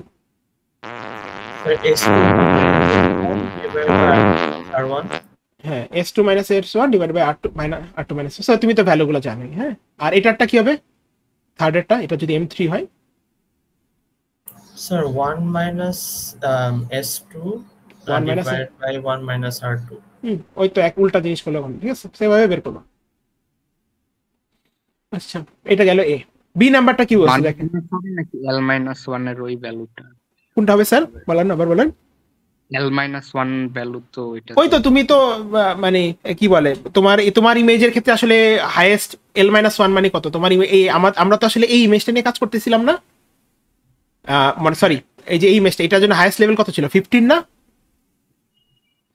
হ্যাঁ, S2 minus S1 divide by R2 minus. So তুমি তো ভ্যালুগুলো জানোই। হ্যাঁ, আর এটারটা কি হবে? থার্ডেরটা, এটা যদি m3 হয় sir 1 minus S2 divided by 1 minus R2। ওই তো এক উল্টা জিনিস করলে, ঠিক আছে, সেভাবে বের করবো। আচ্ছা, এটা গেল এ। বি নাম্বারটা কি বলছে দেখেন নাকি L-1 এর ওই ভ্যালুটা কোনটা হবে স্যার? বলেন আবার বলেন। L-1 ভ্যালু তো এটা, ওই তো তুমি তো মানে কি বলে তোমার ইমেজের ক্ষেত্রে আসলে হাইয়েস্ট L-1 মানে কত? তোমার এই আমরা তো আসলে এই ইমেজটা নিয়ে কাজ করতেছিলাম না, মানে সরি, এই যে এই ইমেজটা, এটার জন্য হাইয়েস্ট লেভেল কত ছিল? 15 না?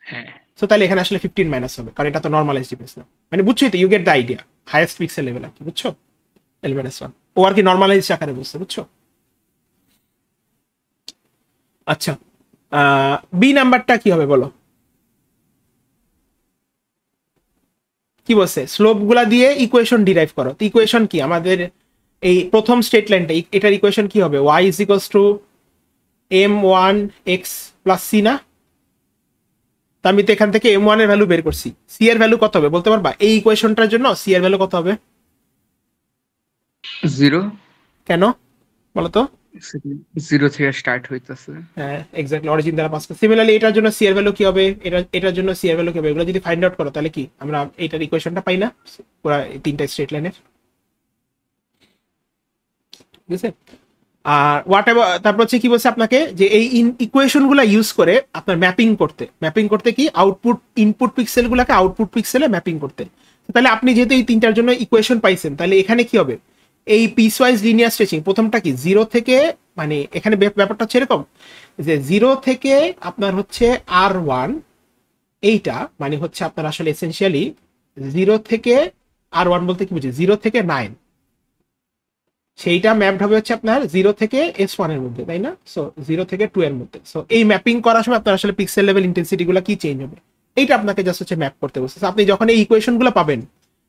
হ্যাঁ। সো তাহলে এখানে আসলে 15 মাইনাস হবে, কারণ এটা তো নরমালাইজড ইমেজ না। মানে বুঝছোই তো, you get the idea, highest pixel level আর কি, বুঝছো? L-1 ও আর কি নরমালাইজড আকারে বুঝছে, বুঝছো? আচ্ছা, বি নাম্বারটা কি হবে বলো? কি বলছে? স্লোপ গুলা দিয়ে ইকুয়েশন ডিরাইভ করো। তো ইকুয়েশন কি আমাদের? এই প্রথম স্টেট লাইনটা, এটার ইকুয়েশন কি হবে? y is equals to m1x plus c না? তা আমি তো এখান থেকে m1 এর ভ্যালু বের করছি, c এর ভ্যালু কত হবে বলতে পারবা? এই ইকুয়েশনটার জন্য c এর ভ্যালু কত হবে? 0। কেন বলো তো? 0 থেকে স্টার্ট হইতাছে। হ্যাঁ, এক্স্যাক্টলি, অরিজিন দ্বারা পাস। সিমিলারলি এটার জন্য c এর ভ্যালু কি হবে? এটার জন্য c এর ভ্যালু কি হবে? এগুলো যদি ফাইন্ড আউট করো তাহলে কি আমরা এটার ইকুয়েশনটা পাই না পুরো তিনটা স্ট্রেট লাইনের? ঠিক আছে। আর তারপর হচ্ছে কি বলছে আপনাকে, যে এই ইকুয়েশন গুলা ইউজ করে আপনার ম্যাপিং করতে কি ইনপুট পিক্সেল গুলাকে আউটপুট পিক্সেলে ম্যাপিং করতে। তাহলে আপনি যেহেতু এই তিনটার জন্য ইকুয়েশন পাইছেন, তাহলে এখানে কি হবে? এই পিসওয়াইজ লিনিয়ার স্ট্রেচিং প্রথমটা কি 0 থেকে, মানে এখানে ব্যাপারটা হচ্ছে এরকম যে 0 থেকে আপনার হচ্ছে R1, এইটা মানে হচ্ছে আপনার আসলে এসেনশিয়ালি 0 থেকে R1 বলতে কি বুঝি? 0 থেকে 9, সেইটা ম্যাপড হবে হচ্ছে আপনার 0 থেকে S1 এর মধ্যে, তাই না? সো 0 থেকে 2 এর মধ্যে। সো এই ম্যাপিং করার সময় আপনার আসলে পিক্সেল লেভেল ইন্টেন্সিটি গুলো কি চেঞ্জ হবে, এইটা আপনাকে জাস্ট হচ্ছে ম্যাপ করতে বলছে। আপনি যখন এই ইকুয়েশন গুলো পাবেন,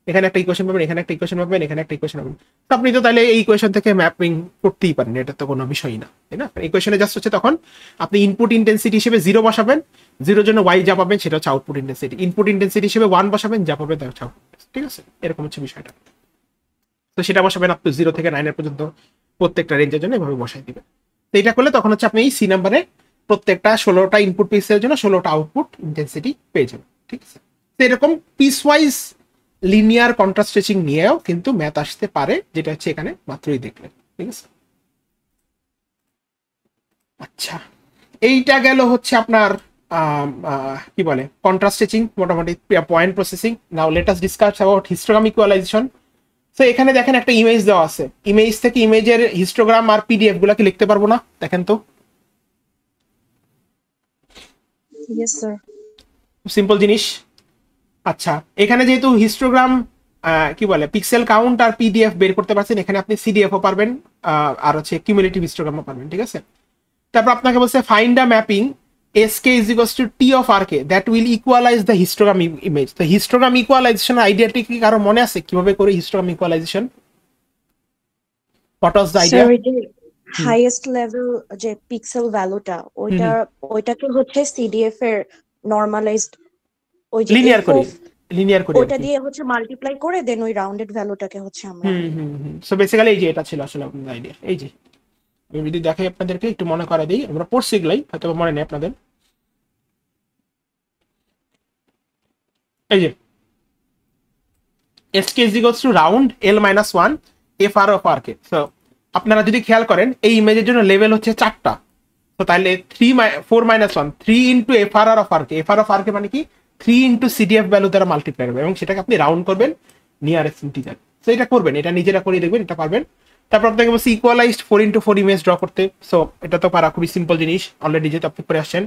এখানে একটা ইকুয়েশন পাবেন, এখানে একটা ইকুয়েশন পাবেন, এখানে একটা ইকুয়েশন পাবেন। তো আপনি তো তাহলে এই ইকুয়েশন থেকে ম্যাপিং করতেই পারেন, এটা তো কোনো বিষয়ই না, তাই না? ইকুয়েশনে জাস্ট হচ্ছে তখন আপনি ইনপুট ইন্টেন্সিটি হিসেবে 0 বসাবেন, 0 জন্য y যা পাবেন সেটা হচ্ছে আউটপুট ইন্টেন্সিটি, ইনপুট ইন্টেন্সিটি হিসেবে 1 বসাবেন, যা পাবেন তা হচ্ছে আউটপুট। ঠিক আছে, এরকম হচ্ছে বিষয়টা। তো সেটা বসাবেন আপ টু 0 থেকে 9 এর পর্যন্ত প্রত্যেকটা রেঞ্জের জন্য এভাবে বসাই দিবেন। তো এটা করলে তখন হচ্ছে আপনি এই সি নাম্বারে প্রত্যেকটা 16টা ইনপুট পিক্সেলের জন্য 16টা আউটপুট ইন্টেন্সিটি পেয়ে যাবেন। ঠিক আছে, তো এরকম piece wise linear contrast stretching নিয়েও কিন্তু ম্যাথ আসতে পারে, যেটা হচ্ছে এখানে মাত্রই দেখলেন। ঠিক আছে, আচ্ছা এইটা গেল হচ্ছে আপনার কি বলে কন্ট্রাস্ট স্ট্রেচিং, মোটামুটি point processing. Now let us discuss about histogram equalisation. তো এখানে দেখেন একটা ইমেজ দেওয়া আছে, ইমেজ থেকে ইমেজের হিস্টোগ্রাম আর পিডিএফ গুলাকে লিখতে পারবো না? দেখেন তো, ইয়েস স্যার। সিম্পল জিনিস। আচ্ছা, এখানে যেহেতু হিস্টোগ্রাম কি বলে পিক্সেল কাউন্ট আর পিডিএফ বের করতে পারছেন, এখানে আপনি সিডিএফও পারবেন আর হচ্ছে কিউমুলেটিভ হিস্টোগ্রামও পারবেন। ঠিক আছে, তারপর আপনাকে বলছে find a mapping SK is equals to T of RK that will equalize the histogram image. তো হিস্টোগ্রাম ইকুয়ালাইজেশন আইডিয়াটি কি কারো মনে আছে কিভাবে করে histogram equalisation? What was the idea? Highest level যে পিক্সেল ভ্যালুটা ওইটাকে হচ্ছে সিডিএফ এর নরমালাইজড ওই যে লিনিয়ার করে ওটা দিয়ে হচ্ছে মাল্টিপ্লাই করে দেন ওই রাউন্ডেড ভ্যালুটাকে হচ্ছে আমরা সো বেসিক্যালি এই যে এটা ছিল আসলে আপনাদের আইডিয়া। এই যে আমি যদি দেখাই আপনাদেরকে একটু মনে করা দিই, আমরা পড়ছি এগুলাই হয়তো মনে নেই আপনাদের। এই যে SK is equals to round L-1 FR of RK। So আপনারা যদি খেয়াল করেন এই ইমেজের জন্য লেভেল হচ্ছে 4টা, তো তাহলে 4-1 3 into FRR of RK। FR of RK মানে কি 3 ইন্টু সিডিএফ ভ্যালু দ্বারা মাল্টিপ্লাই করবেন এবং সেটাকে আপনি রাউন্ড করবেন নিয়ারেস্ট ইন্টিজার। তো এটা করবেন, এটা নিজেরা করে দেখবেন, এটা পারবেন। তারপর আপনাকে বলছি ইকুয়ালাইজড 4x4 ইমেজ ড্র করতে। সো এটা তো পারা খুবই সিম্পল জিনিস, অলরেডি যেহেতু আপনি করে আসছেন।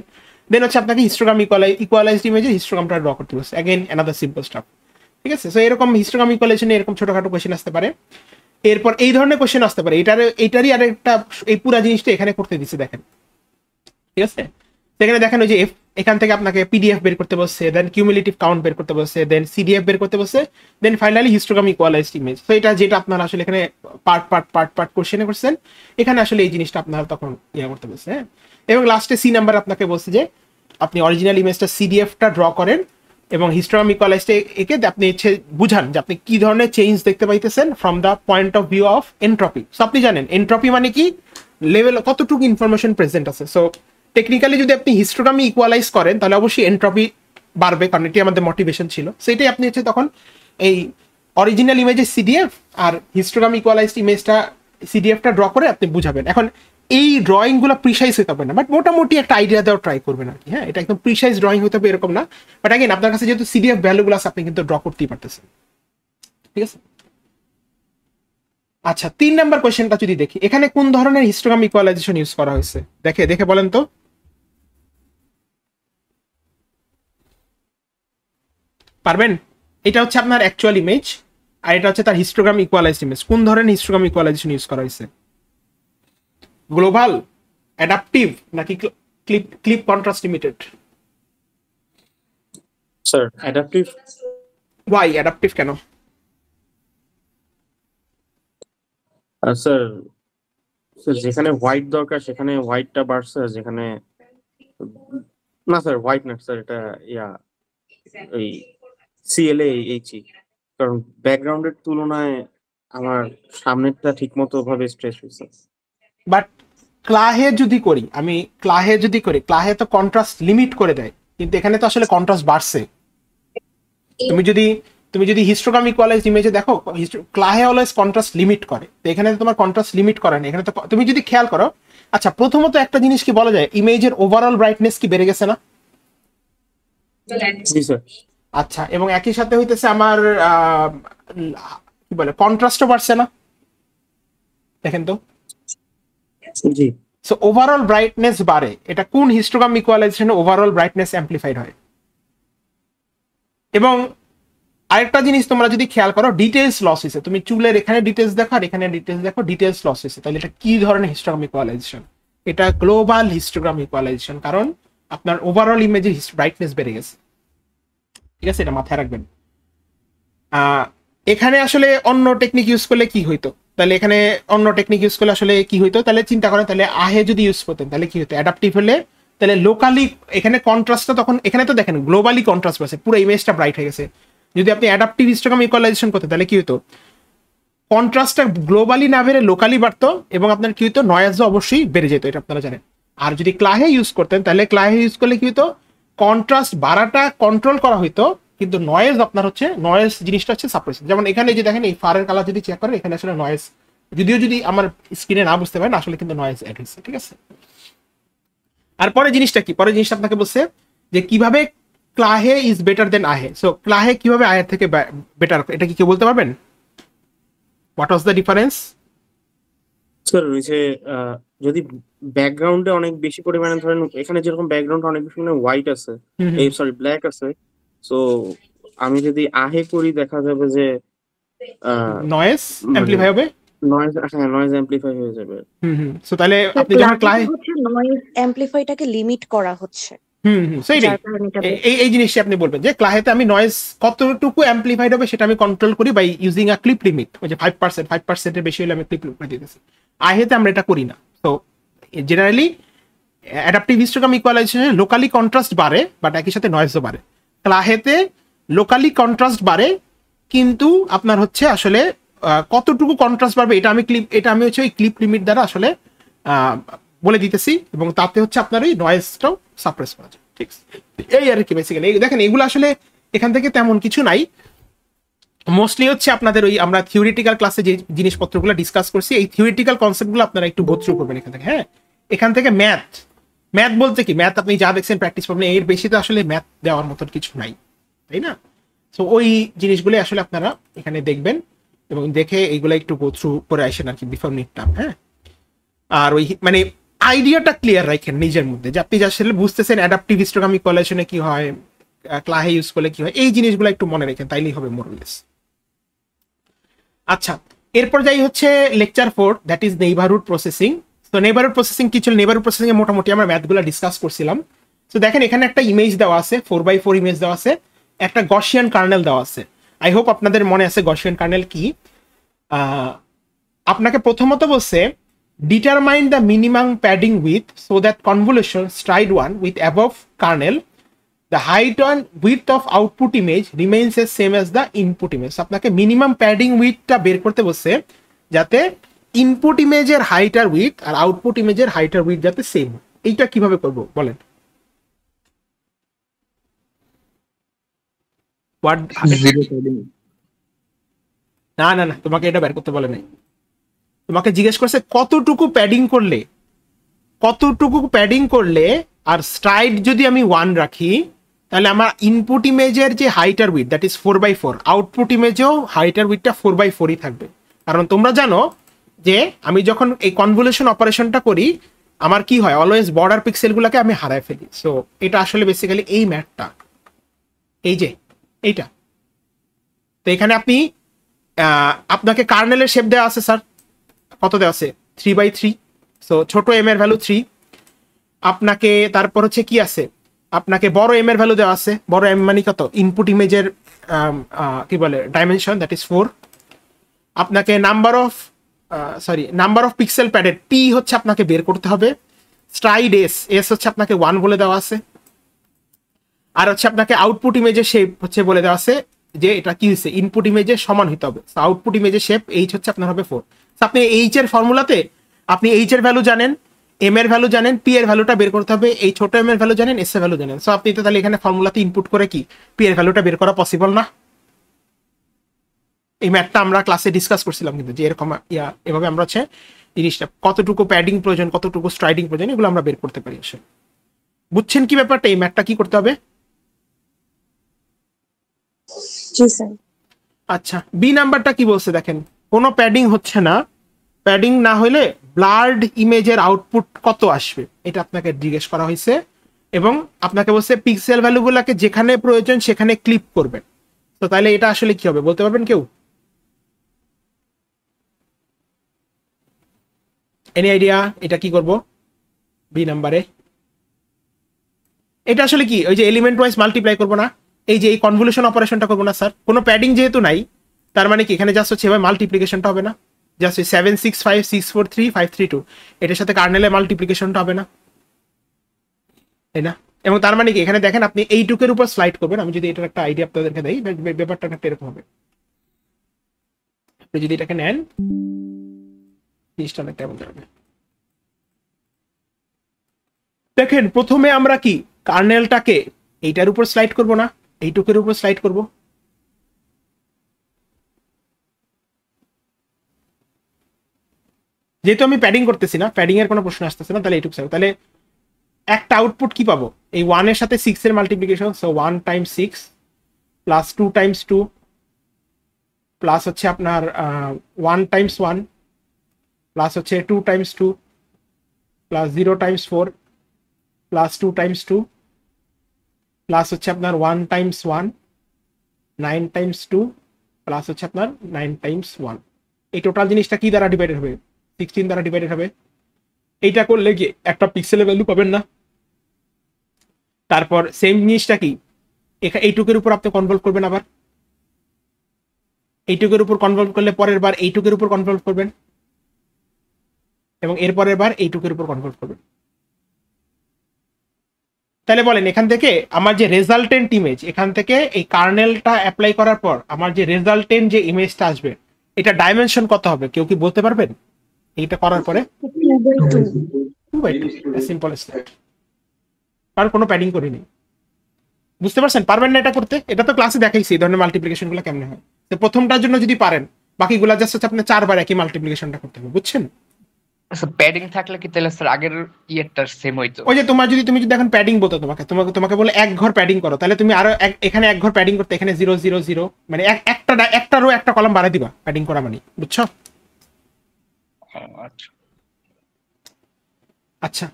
দেন হচ্ছে আপনাকে হিস্টোগ্রাম ইকুয়ালাইজড ইমেজের হিস্টোগ্রামটা ড্র করতে বলছে, অ্যাগেন অ্যানাদার সিম্পল স্টাফ। ঠিক আছে, সো এরকম হিস্টোগ্রাম ইকুয়ালাইজেশনে এরকম ছোটখাটো কোয়েশ্চেন আসতে পারে। এরপর এই ধরনের কোয়েশ্চেন আসতে পারে, এটারই আরেকটা এই পুরো জিনিসটা এখানে করতে দিচ্ছে দেখেন। ঠিক আছে, সেখানে দেখেন ওই যে এখান থেকে আপনাকে পিডিএফ বের করতে বলছে, দেন কিউমুলেটিভ কাউন্ট বের করতে বলছে, দেন সিডিএফ বের করতে বলছে, then finally histogram equalized image. তো এটা যেটা আপনারা আসলে এখানে পার্ট কোশ্চেনে করছেন, এখানে আসলে এই জিনিসটা আপনারা তখন ইয়ে করতে বলছে। হ্যাঁ, এবং লাস্টে সি নাম্বার আপনাকে বলছে যে আপনি অরিজিনাল ইমেজটা সিডিএফটা ড্র করেন এবং হিস্টোগ্রাম ইকুয়ালাইজড একে আপনি হচ্ছে বুঝান যে আপনি কি ধরনের চেঞ্জ দেখতে পাইতেছেন from the point of view of entropy. So আপনি জানেন এনট্রপি মানে কি, লেভেল কতটুকু ইনফরমেশন প্রেজেন্ট আছে। সো টেকনিক্যালি যদি আপনি হিস্টোগ্রাম ইকুয়ালাইজ করেন তাহলে অবশ্যই এনট্রপি বাড়বে, কারণ এটি আমাদের মোটিভেশন ছিল। সেটাই আপনি হচ্ছে তখন এই অরিজিনাল ইমেজের সিডিএফ আর হিস্টোগ্রাম ইকুয়ালাইজড ইমেজটা সিডিএফটা ড্র করে আপনি বুঝাবেন। এখন এই ড্রয়িং গুলো প্রিসাইজ হতে হবে না, বাট মোটামুটি একটা আইডিয়া দেওয়া ট্রাই করবেন আর কি। হ্যাঁ, এটা একদম প্রিসাইজ ড্রয়িং হতে হবে এরকম না, বাট অ্যাগেন আপনার কাছে যেহেতু সিডিএফ ভ্যালুগুলো আছে আপনি কিন্তু ড্র করতেই পারতেছেন। ঠিক আছে, আচ্ছা 3 নাম্বার কোয়েশ্চেনটা যদি দেখি, এখানে কোন ধরনের হিস্টোগ্রাম ইকুয়ালাইজেশন ইউজ করা হয়েছে দেখে বলেন তো। পারবেন? এটা হচ্ছে আপনার অ্যাকচুয়াল ইমেজ আর এটা হচ্ছে তার হিস্টোগ্রাম ইকুয়ালাইজড ইমেজ। কোন ধরনের হিস্টোগ্রাম ইকুয়ালাইজেশন ইউজ করা হয়েছে? গ্লোবাল, অ্যাডাপটিভ নাকি clip contrast limited? Sir adaptive. Why adaptive কেন? স্যার যেখানে হোয়াইট দরকার সেখানে হোয়াইটটা বাড়ছে, যেখানে না স্যার হোয়াইট না স্যার, এটা ওই CLA-HE, কারণ ব্যাকগ্রাউন্ডের তুলনায় আমার সামনেরটা ঠিকমতো ভাবে স্ট্রেচ হয়েছে। বাট ক্লাহে যদি করি ক্লাহে তো কন্ট্রাস্ট লিমিট করে দেয়, কিন্তু এখানে তো আসলে কন্ট্রাস্ট বাড়ছে। তুমি যদি হিস্টোগ্রাম ইকুয়ালাইজড ইমেজে দেখো, ক্লাহে অলওয়েজ কন্ট্রাস্ট লিমিট করে, তো এখানে তোমার কন্ট্রাস্ট লিমিট করে না। এখানে তো তুমি যদি খেয়াল করো, আচ্ছা প্রথমত একটা জিনিস কি বলা যায়, ইমেজের ওভারঅল ব্রাইটনেস কি বেড়ে গেছে না? জি স্যার। আচ্ছা, এবং একই সাথে হইতেছে আমার কি বলে কন্ট্রাস্টও বাড়ছে না, দেখেন তো। জি। সো ওভারঅল ব্রাইটনেস বাড়ে, এটা কোন হিস্টোগ্রাম ইকুয়ালাইজেশনে ওভারঅল ব্রাইটনেস অ্যাম্পলিফাইড হয়। এবং আরেকটা জিনিস তোমরা যদি খেয়াল করো, ডিটেলস লস হয়েছে। তুমি চুলের এখানে ডিটেলস দেখো আর এখানে ডিটেলস দেখো, ডিটেলস লস হয়েছে। তাহলে এটা কি ধরনের হিস্টোগ্রাম ইকুয়ালাইজেশন? এটা গ্লোবাল হিস্টোগ্রাম ইকুয়ালাইজেশন, কারণ আপনার ওভারঅল ইমেজের ব্রাইটনেস বেড়ে গেছে। ঠিক আছে, এটা মাথায় রাখবেন। এখানে আসলে অন্য টেকনিক ইউজ করলে কি হইতো, তাহলে এখানে অন্য টেকনিক ইউজ করলে আসলে কি হইতো, তাহলে চিন্তা করেন, তাহলে আহে যদি ইউজ করতেন তাহলে কি হতো, অ্যাডাপটিভ হলে তাহলে লোকালি এখানে কন্ট্রাস্টটা তখন, এখানে তো দেখেন গ্লোবালি কন্ট্রাস্ট আছে, পুরো ইমেজটা ব্রাইট হয়ে গেছে। যদি আপনি অ্যাডাপটিভ হিস্টোগ্রাম ইকুয়ালাইজেশন করতেন তাহলে কি হতো, কন্ট্রাস্টটা গ্লোবালি না বেড়ে লোকালি বাড়তো, এবং আপনার কি হতো, নয়েজও অবশ্যই বেড়ে যেত, এটা আপনারা জানেন। আর যদি ক্লাহে ইউজ করতেন তাহলে ক্লাহে ইউজ করলে কি হতো, কন্ট্রাস্ট বাড়াটা কন্ট্রোল করা হইতো, কিন্তু নয়েজ আপনার হচ্ছে, নয়েজ জিনিসটা হচ্ছে সাপ্রেস। যেমন এখানে যে দেখেন এই ফারের কালার যদি চেক করেন, এখানে আসলে নয়েজ, যদিও যদি আমার স্ক্রিনে না বুঝতে পারেন আসলে কিন্তু নয়েজ অ্যাড হয়েছে, ঠিক আছে। আর পরে জিনিসটা কি, পরে জিনিসটা আপনাকে বলছে যে কিভাবে ক্লাহে ইজ বেটার দেন আহে। সো ক্লাহে কিভাবে আহের থেকে বেটার, এটা কি কেউ বলতে পারবেন? What was the difference? Sir ওই যে যদি ব্যাকগ্রাউন্ডে অনেক বেশি পরিমাণে ধরেন, এখানে যেরকম ব্যাকগ্রাউন্ডে অনেক বেশি পরিমাণে হোয়াইট আছে, এই সরি ব্ল্যাক আছে, সো আমি যদি আহে করি দেখা যাবে যে নয়েজ অ্যামপ্লিফাই হবে, নয়েজ, হ্যাঁ নয়েজ অ্যামপ্লিফাই হয়ে যাবে। সো তাহলে আপনি যখন ক্লাহে হচ্ছে নয়েজ অ্যামপ্লিফাইটাকে লিমিট করা হচ্ছে, সেইটাই এই জিনিসটা আপনি বলবেন যে ক্লাহেতে আমি নয়েজ কতটুকু অ্যামপ্লিফাইড হবে সেটা আমি কন্ট্রোল করি by using a clip limit, ওই যে 5% বেশি হলে আমি ক্লিপ লিমিট দিতেছি। আহেতে আমরা এটা করি না। তো জেনারেলি অ্যাডাপটিভ হিস্টোগ্রাম ইকুয়ালাইজেশনে লোকালি কন্ট্রাস্ট বাড়ে, বাট একই সাথে নয়েজও বাড়ে। ক্লাহেতে লোকালি কন্ট্রাস্ট বাড়ে, কিন্তু আপনার হচ্ছে আসলে কতটুকু কন্ট্রাস্ট বাড়বে এটা আমি হচ্ছে ওই ক্লিপ লিমিট দ্বারা আসলে বলে দিতেছি, এবং তাতে হচ্ছে আপনার ওই নয়েজটাও সাপ্রেস করা যায়, ঠিক আছে। এই আর কি বেসিক্যালি দেখেন, এগুলো আসলে এখান থেকে তেমন কিছু নাই, মোস্টলি হচ্ছে আপনাদের ওই আমরা থিওরিটিক্যাল ক্লাসে যে জিনিসপত্রগুলো ডিসকাস করছি, এই থিওরিটিক্যাল কনসেপ্টগুলো আপনারা একটু গো থ্রু করবেন এখান থেকে। হ্যাঁ, এখান থেকে ম্যাথ বলতে কি, ম্যাথ আপনি যা দেখছেন প্র্যাকটিস করবেন, এর বেশি তো আসলে ম্যাথ দেওয়ার মতন কিছু নাই, তাই না? তো ওই জিনিসগুলো আসলে আপনারা এখানে দেখবেন, এবং দেখে এইগুলো একটু গো থ্রু করে আসেন আর কি বিফোর মিড টার্ম। হ্যাঁ, আর ওই মানে আইডিয়াটা ক্লিয়ার রাখেন নিজের মধ্যে, যে আপনি আসলে বুঝতেছেন অ্যাডাপটিভ হিস্টোগ্রাম ইকুয়ালাইজেশনে কি হয়, ক্লাহে ইউজ করলে কি হয়, এই জিনিসগুলো একটু মনে রাখেন, তাইলেই হবে মোরলেস। আচ্ছা, এরপর যাই হচ্ছে lecture 4, that is neighbourhood processing. তো নেইবারহুড প্রসেসিং কি ছিল, নেইবারহুড প্রসেসিং এ মোটামুটি আমরা ম্যাথগুলো ডিসকাস করছিলাম। তো দেখেন এখানে একটা ইমেজ দেওয়া আছে, 4x4 ইমেজ দেওয়া আছে, একটা গসিয়ান কার্নেল দেওয়া আছে। আই হোপ আপনাদের মনে আছে গসিয়ান কার্নেল কি। আপনাকে প্রথমত বলছে determine the minimum padding width so that convolution stride 1 with above kernel the height and width of output image remains as same as the input image। আপনাকে মিনিমাম প্যাডিং উইথটা বের করতে বলছে যাতে ইনপুট ইমেজের হাইট আর উইথ আর output ইমেজের হাইট আর উইথ যাতে সেম। এইটা কিভাবে করব বলেন? না না না, তোমাকে এটা বের করতে বলে নাই, তোমাকে জিজ্ঞেস করছে কতটুকু প্যাডিং করলে আর স্ট্রাইড যদি আমি 1 রাখি তাহলে আমার ইনপুট ইমেজের যে হাইট আর width that is 4x4, output ইমেজেও হাইট আর উইথটা 4x4ই থাকবে। কারণ তোমরা জানো যে আমি যখন এই কনভলিউশন অপারেশনটা করি আমার কি হয়, অলওয়েজ বর্ডার পিক্সেলগুলোকে আমি হারায় ফেলি। সো এটা আসলে বেসিক্যালি এই ম্যাথটা, এই যে এইটা। তো এখানে আপনি আপনাকে কার্নেলের শেপ দেওয়া আছে স্যার, কত দেওয়া আছে 3x3, সো ছোট এম এর ভ্যালু 3। আপনাকে তারপর হচ্ছে কি আছে, আপনাকে বড় এম এর ভ্যালু দেওয়া আছে, বড় এম মানে কত, ইনপুট ইমেজের কি বলে ডাইমেনশন দ্যাট ইজ 4। আপনাকে number of pixel padded P হচ্ছে আপনাকে বের করতে হবে। স্ট্রাইড এস হচ্ছে আপনাকে 1 বলে দেওয়া আছে। আর হচ্ছে আপনাকে আউটপুট ইমেজের শেপ হচ্ছে বলে দেওয়া আছে যে এটা কি হয়েছে, ইনপুট ইমেজের সমান হইতে হবে। আউটপুট ইমেজের শেপ এইচ হচ্ছে আপনার হবে 4। আপনি এইচ এর ফর্মুলাতে আপনি এইচ এর ভ্যালু জানেন, এম এর ভ্যালু জানেন, পি এর ভ্যালুটা বের করতে হবে, এই ছোট এম এর ভ্যালু জানেন, এস এর ভ্যালু জানেন। সো আপনি তো তাহলে এখানে ফর্মুলাতে ইনপুট করে কি পি এর ভ্যালুটা বের করা পসিবল না? এই ম্যাথটা আমরা ক্লাসে ডিসকাস করছিলাম কিন্তু, যে এরকম এভাবে আমরা হচ্ছে জিনিসটা কতটুকু প্যাডিং প্রয়োজন, কতটুকু স্ট্রাইডিং প্রয়োজন, এগুলো আমরা বের করতে পারি। আসলে বুঝছেন কি ব্যাপারটা? এই ম্যাথটা কি করতে হবে? আচ্ছা, বি নাম্বারটা কি বলছে দেখেন, কোনো প্যাডিং হচ্ছে না, প্যাডিং না হলে ব্লার্ড ইমেজের আউটপুট কত আসবে এটা আপনাকে জিজ্ঞেস করা হয়েছে, এবং আপনাকে বলছে পিক্সেল ভ্যালুগুলোকে যেখানে প্রয়োজন সেখানে ক্লিপ করবেন। তো তাহলে এটা আসলে কি হবে বলতে পারবেন কেউ? এনি আইডিয়া এটা কি করব বি নাম্বারে? এটা আসলে কি, ওই যে এলিমেন্ট ওয়াইজ মাল্টিপ্লাই করবো না, এই যে এই কনভলিউশন অপারেশনটা করবো না স্যার? কোনো প্যাডিং যেহেতু নাই, তার মানে কি এখানে জাস্ট হচ্ছে এবার মাল্টিপ্লিকেশনটা হবে না, জাস্ট 7 6 5 6 4 3 5 3 2 এটার সাথে কার্নেলের মাল্টিপ্লিকেশনটা হবে না, তাই না? এবং তার মানে কি এখানে দেখেন আপনি এইটুকের উপর স্লাইড করবেন, আমি যদি এটার একটা আইডিয়া আপনাদেরকে দেই ব্যাপারটা একটা এরকম হবে। আপনি যদি এটাকে নেন জিনিসটা অনেকটা এমন হবে। দেখেন প্রথমে আমরা কি কার্নেলটাকে এইটার উপর স্লাইড করব না, এইটুকের উপর স্লাইড করব। যেহেতু আমি প্যাডিং করতেছি না, প্যাডিং এর কোনো প্রশ্ন আসতেছে না, তাহলে এইটুকু তাহলে একটা আউটপুট কি পাবো, এই 1 এর সাথে 6 এর multiplication, so 1 Times 6 plus 2 Times 2 plus হচ্ছে আপনার 1 টাইমস 1 প্লাস হচ্ছে 2 Times 2 plus 0 Times 4 plus 2 Times 2 plus হচ্ছে আপনার 1 টাইমস 1 9 টাইমস 2 প্লাস হচ্ছে আপনার 9 টাইমস 1। এই টোটাল জিনিসটা কি দ্বারা ডিভাইডেড হবে, 16 দ্বারা ডিভাইডেড হবে। এইটা করলে কি একটা পিক্সেলের ভ্যালু পাবেন না। তারপর সেম জিনিসটা কি এইটুকের উপর আপনি কনভলভ করবেন, আবার এইটুকের উপর কনভলভ করলে পরের বার এইটুকের উপর কনভলভ করবেন এবং এরপরের বার এইটুকের উপর কনভলভ করবেন। তাহলে বলেন এখান থেকে আমার যে রেজাল্টেন্ট ইমেজ, এখান থেকে এই কার্নেলটা অ্যাপ্লাই করার পর আমার যে রেজাল্টেন্ট যে ইমেজটা আসবে এটা ডাইমেনশন কত হবে, কেউ কি বলতে পারবেন? এইটা করার পরে 2/2 সিম্পল স্লাইড, কারণ কোনো প্যাডিং করিনি। বুঝতে পারছেন? পারবেন না এটা করতে? এটা তো ক্লাসে দেখাইছি এই ধরনের মাল্টিপ্লিকেশন গুলো কেমনে হয়। তো প্রথমটার জন্য যদি পারেন, বাকিগুলা জাস্ট হচ্ছে আপনি 4 বার একই মাল্টিপ্লিকেশনটা করতে হবে, বুঝছেন? আচ্ছা প্যাডিং থাকলে কি তাহলে স্যার আগের ইয়েরটা সেম হইতো? ওই যে তুমি যদি এখন প্যাডিং বলতো, তোমাকে বলে এক ঘর প্যাডিং করো, তাহলে তুমি আরো এখানে এক ঘর প্যাডিং করতে, এখানে 0 0 0 মানে একটা রো একটা কলাম বাড়াই দিবা প্যাডিং করা মানে, বুঝছো? আচ্ছা আচ্ছা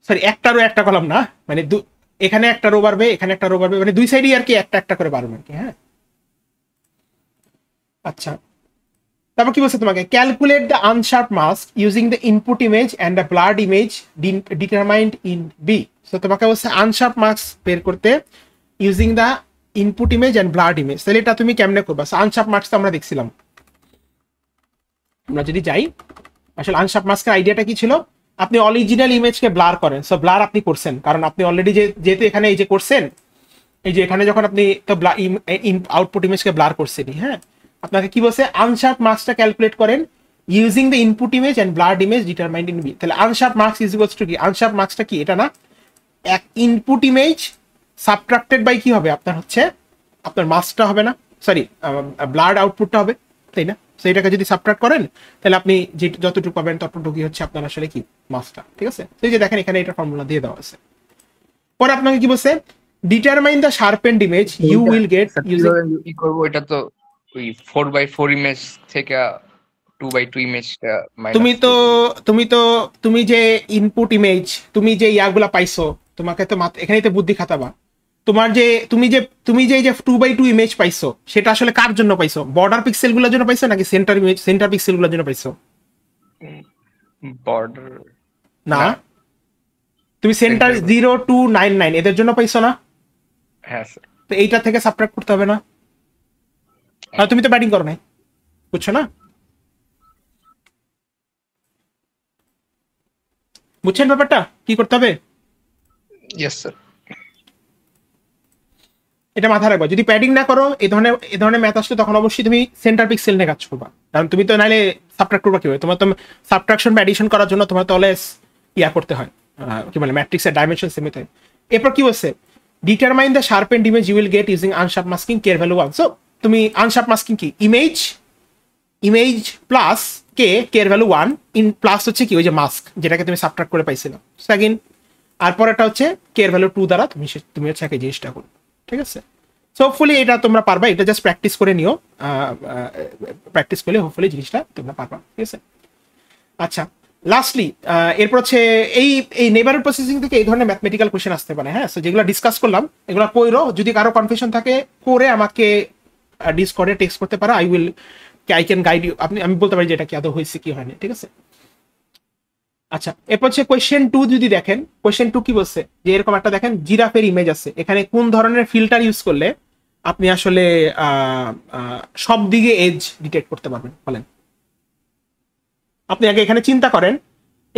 সরি, একটা রো একটা কলাম না, মানে এখানে একটা রো বাড়বে, এখানে একটা রো বাড়বে, মানে দুই সাইডই আর কি একটা একটা করে বাড়বে আর কি। হ্যাঁ আচ্ছা, তারপর কি বলছে তোমাকে, calculate the unsharp mask using the input image and the blurred image determined in B. So তোমাকে বলছে আনশার্প মাস্ক বের করতে using the input image and blurred image. তাহলে এটা তুমি কেমনে করবা? আনশার্প মাস্ক আমরা দেখছিলাম, আমরা যদি যাই আসলে আনশার্প মাস্কের আইডিয়াটা কি ছিল, আপনি অরিজিনাল ইমেজকে ব্লার করেন। সো ব্লার আপনি করছেন, কারণ আপনি অলরেডি যেহেতু এখানে এই যে করছেন, এই যে এখানে যখন আপনি তো আউটপুট ইমেজকে ব্লার করছেনই, হ্যাঁ আপনাকে কি বলছে, আনশার্প মাস্কটা ক্যালকুলেট করেন using the input image and blurred image determined in B. তাহলে unsharp mask is equals to কি, আনশার্প মাস্কটা কি এটা না, এক ইনপুট ইমেজ সাবট্রাক্টেড বাই কি হবে আপনার হচ্ছে আপনার মাস্কটা হবে না, সরি ব্লাড আউটপুটটা হবে, তাই না? সেইটাকে যদি সাবট্রাক্ট করেন তাহলে আপনি যে যতটুকু পাবেন ততটুকুই হচ্ছে আপনার আসলে কি মাস্কটা, ঠিক আছে? সেই যে দেখেন এখানে এটা ফর্মুলা দিয়ে দেওয়া আছে। পরে আপনাকে কি বলছে, determine the sharpened image you will get using, কি করব এটা তো ওই 4/4 ইমেজ থেকে 2/2 ইমেজটা তুমি যে ইনপুট ইমেজ তুমি যে ইয়াগুলা পাইছো, তোমাকে তো এখানেই তো বুদ্ধি খাটাবা। তুমি যে 2/2 ইমেজ পাইছো সেটা আসলে কার জন্য পাইছো? বর্ডার পিক্সেল গুলোর জন্য পাইছো নাকি সেন্টার পিক্সেল গুলোর জন্য পাইছো? বর্ডার না, তুমি সেন্টার 0 2 9 9 এদের জন্য পাইছো না? হ্যাঁ স্যার। তো এইটা থেকে সাবট্রাক্ট করতে হবে না? আর তুমি তো ব্যাটিং করো নাই, বুঝছো না? বুঝছেন ব্যাপারটা কি করতে হবে? Yes sir. এটা মাথায় রাখবা, যদি প্যাডিং না করো এই ধরনের ম্যাথ আসলে তখন অবশ্যই তুমি সেন্টার পিক্সেল নিয়ে কাজ করবা, কারণ তুমি তো নাইলে সাবট্রাক্ট করবা কিভাবে? তোমার তো সাবট্রাকশন বা এডিশন করার জন্য তোমার তো অলওয়েজ ইয়া করতে হয়, কি বলে ম্যাট্রিক্সের ডাইমেনশন সেম হয়। এরপর কি বলছে, determine the sharpened image you will get using unsharp masking k value 1। So তুমি আনশার্প মাস্কিং কি, image plus k value 1 in plus হচ্ছে কি ওই যে মাস্ক যেটাকে তুমি সাবট্রাক্ট করে পাইছিলাম সেকেন্ড, আর পরেরটা হচ্ছে কেয়ার ভ্যালু 2 দ্বারা তুমি হচ্ছে একই জিনিসটা করো, ঠিক আছে? সো হোপফুলি এটা তোমরা পারবা, এটা জাস্ট প্র্যাকটিস করে নিও, প্র্যাকটিস করলে হোপফুলি জিনিসটা তোমরা পারবা, ঠিক আছে? আচ্ছা লাস্টলি এরপর হচ্ছে এই নেইবারহুড প্রসেসিং থেকে এই ধরনের ম্যাথমেটিক্যাল কোশ্চেন আসতে পারে। হ্যাঁ, সো যেগুলো ডিসকাস করলাম এগুলো কইরো, যদি কারো কনফিউশন থাকে করে আমাকে ডিসকর্ডে টেক্সট করতে পারো, আই ক্যান গাইড ইউ, আমি বলতে পারি যে এটা কি আদৌ হয়েছে কি হয়নি, ঠিক আছে? আচ্ছা এরপর হচ্ছে কোয়েশ্চেন 2 যদি দেখেন, কোয়েশ্চেন 2 কি বলছে যে এরকম একটা দেখেন জিরাফের ইমেজ আছে, এখানে কোন ধরনের ফিল্টার ইউজ করলে আপনি আসলে সব দিকে এজ ডিটেক্ট করতে পারবেন? বলেন, আপনি আগে এখানে চিন্তা করেন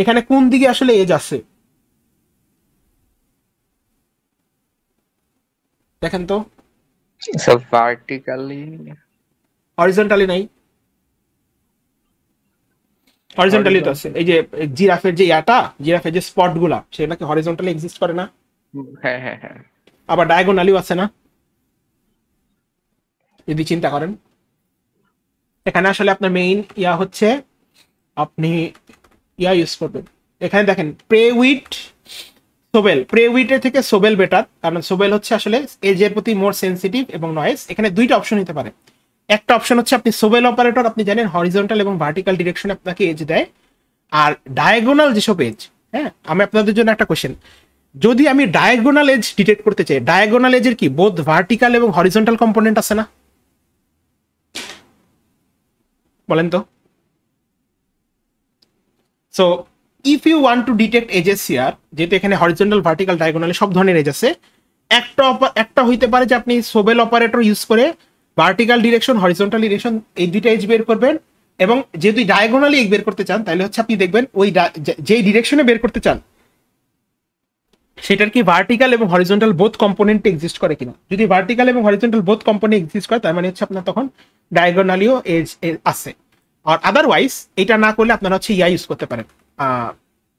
এখানে কোন দিকে আসলে এজ আছে, দেখেন তো। স্যার ভার্টিক্যালি হরিজন্টালি নাই, হরিজন্টালি তো আছে। এই যে জিরাফের যে জিরাফের যে স্পট গুলা সেগুলা কি হরিজন্টালি এক্সিস্ট করে না? হ্যাঁ হ্যাঁ হ্যাঁ। আবার ডায়াগোনালিও আছে না? যদি চিন্তা করেন এখানে আসলে আপনার মেইন হচ্ছে আপনি ইউজ করবেন। এখানে দেখেন প্রেউইট সোবেল, প্রেউইটের থেকে সোবেল বেটার, কারণ সোবেল হচ্ছে আসলে এজের প্রতি মোর সেন্সিটিভ এবং নয়েজ। এখানে দুইটা অপশন নিতে পারে, একটা অপশন হচ্ছে আপনি সোবেল অপারেটর, আপনি জানেন হরিজন্টাল এবং ভার্টিক্যাল ডিরেকশনে আপনাকে এজ দেয়, আর ডায়াগোনাল যেসব এজ। হ্যাঁ, আমি আপনাদের জন্য একটা কোশ্চেন, যদি আমি ডায়াগোনাল এজ ডিটেক্ট করতে চাই, ডায়াগোনাল এজের কি বোথ ভার্টিক্যাল এবং হরিজন্টাল কম্পোনেন্ট আছে না? বলেন তো। So if you want to detect edges here, যেহেতু এখানে হরিজন্টাল ভার্টিক্যাল ডায়াগোনালে সব ধরনের এজ আছে, একটা হইতে পারে যে আপনি সোবেল অপারেটর ইউজ করে ভার্টিক্যাল ডিরেকশন, হরিজন্টাল ডিরেকশন এই দুইটা এজ বের করবেন, এবং যদি ডায়াগোনালি বের করতে চান তাহলে হচ্ছে আপনি দেখবেন ওই যেই ডিরেকশনে বের করতে চান সেটার কি ভার্টিক্যাল এবং হরিজন্টাল বোথ কম্পোনেন্ট এক্সিস্ট করে কিনা। যদি ভার্টিক্যাল এবং হরিজন্টাল বোথ কম্পোনেন্ট এক্সিস্ট করে তার মানে হচ্ছে আপনার তখন ডায়াগোনালিও এজ আছে। আর আদারওয়াইজ এটা না করলে আপনারা হচ্ছে ইউজ করতে পারেন,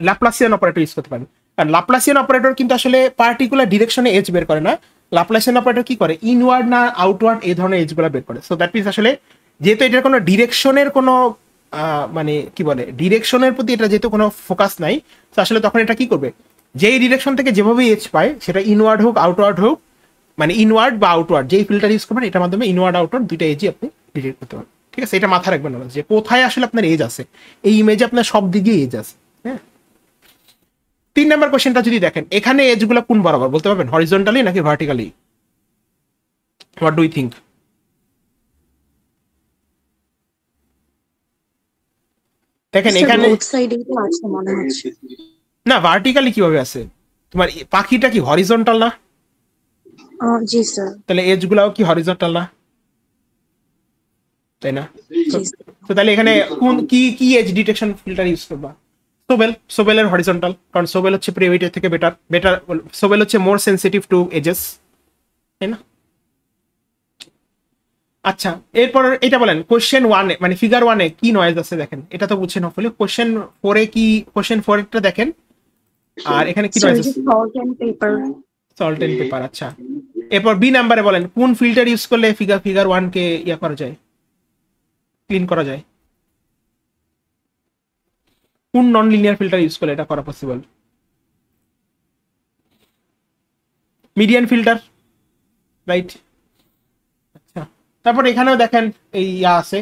ল্যাপ্লাসিয়ান অপারেটর ইউজ করতে পারেন। আর ল্যাপ্লাসিয়ান অপারেটর কিন্তু আসলে পার্টিকুলার ডিরেকশনে এজ বের করে না, ল্যাপ্লাসিয়ান অপারেটর কি করে ইনওয়ার্ড না আউটওয়ার্ড এই ধরনের এজগুলো বের করে। সো দ্যাট মিনস আসলে যেহেতু এটার কোনো ডিরেকশনের কোনো মানে কি বলে ডিরেকশনের প্রতি এটা যেহেতু কোনো ফোকাস নাই, তো আসলে তখন এটা কি করবে, যেই ডিরেকশন থেকে যেভাবে এজ পায় সেটা ইনওয়ার্ড হোক আউটওয়ার্ড হোক, মানে ইনওয়ার্ড বা আউটওয়ার্ড যেই ফিল্টার ইউজ করবেন এটার মাধ্যমে ইনওয়ার্ড আউটওয়ার্ড দুইটা এজই আপনি ডিটেক্ট করতে পারবেন। ঠিক আছে, এটা মাথায় রাখবেন না যে কোথায় আসলে আপনার এজ আছে, এই ইমেজে আপনার সব দিকে এজ আছে। হ্যাঁ, 3 নম্বর কোশ্চেনটা যদি দেখেন এখানে এজগুলো কোন বরাবর বলতে পারবেন, হরিজন্টালি নাকি vertically? What do you think? দেখেন এখানে না, ভার্টিক্যালি কিভাবে আছে? তোমার পাখিটা কি হরিজন্টাল না? জি স্যার। তাহলে এজ গুলাও কি হরিজন্টাল না, তাই না? তো তাহলে এখানে কোন কি এজ ডিটেকশন ফিল্টার ইউজ করবা? সোবেলের হরিজন্টাল, কারণ সোবেল হচ্ছে প্রেউইটের থেকে বেটার, সোবেল হচ্ছে মোর সেনসিটিভ টু এজেস, তাই না? আচ্ছা, এরপর এটা বলেন কোশ্চেন 1 মানে ফিগার 1 কি নয়েজ আছে দেখেন, এটা তো বুঝছেন হপফুলি। কোশ্চেন 4 কি, কোশ্চেন 4 টা দেখেন, আর এখানে কি নয়েজ আছে? Salt and pepper. আচ্ছা, এরপর বি নাম্বারে বলেন কোন ফিল্টার ইউজ করলে ফিগার 1 কে করা যায়, ক্লিন করা যায়? কোন নন লিনিয়ার ফিল্টার ইউজ করলে এটা করা পসিবল? Median filter, right? আচ্ছা, তারপর এখানেও দেখেন এই আছে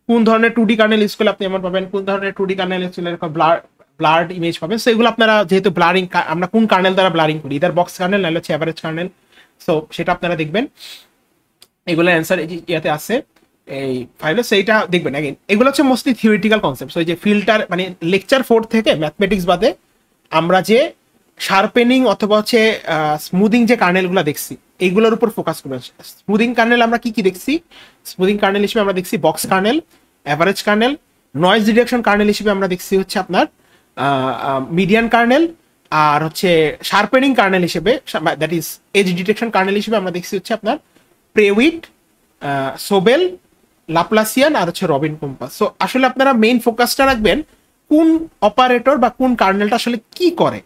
কোন ধরনের 2D কার্নেল ইউজ করলে আপনি এমন পাবেন, কোন ধরনের 2D কার্নেল ইউজ করলে এরকম ব্লার্ড ইমেজ পাবেন। সো এগুলো আপনারা যেহেতু ব্লারিং, আমরা কোন কার্নেল দ্বারা ব্লারিং করি, ইদার বক্স কার্নেল নাহলে হচ্ছে অ্যাভারেজ কার্নেল, সো সেটা আপনারা দেখবেন। এগুলো অ্যান্সার ইয়াতে আছে এই ফাইলে, সেইটা দেখবেন। অ্যাগেন এগুলো হচ্ছে মোস্টলি থিওরিটিক্যাল কনসেপ্ট। ওই যে ফিল্টার মানে লেকচার 4 থেকে ম্যাথমেটিক্স বাদে আমরা যে শার্পেনিং অথবা হচ্ছে স্মুদিং যে কার্নেলগুলো দেখছি এইগুলোর উপর ফোকাস করবে। স্মুদিং কার্নেল আমরা কি দেখছি? স্মুদিং কার্নেল হিসেবে আমরা দেখছি box kernel, average kernel, noise detection kernel হিসেবে আমরা দেখছি হচ্ছে আপনার মিডিয়ান কার্নেল, আর হচ্ছে শার্পেনিং কার্নেল হিসেবে that is age detection kernel হিসেবে আমরা দেখছি হচ্ছে আপনার প্রেউইট, সোবেল, লাপ্লাসিয়ান আর হচ্ছে রবিন কম্পাস। সো আসলে আপনারা মেইন ফোকাসটা রাখবেন কোন অপারেটর বা কোন কার্নেলটা আসলে কি করে,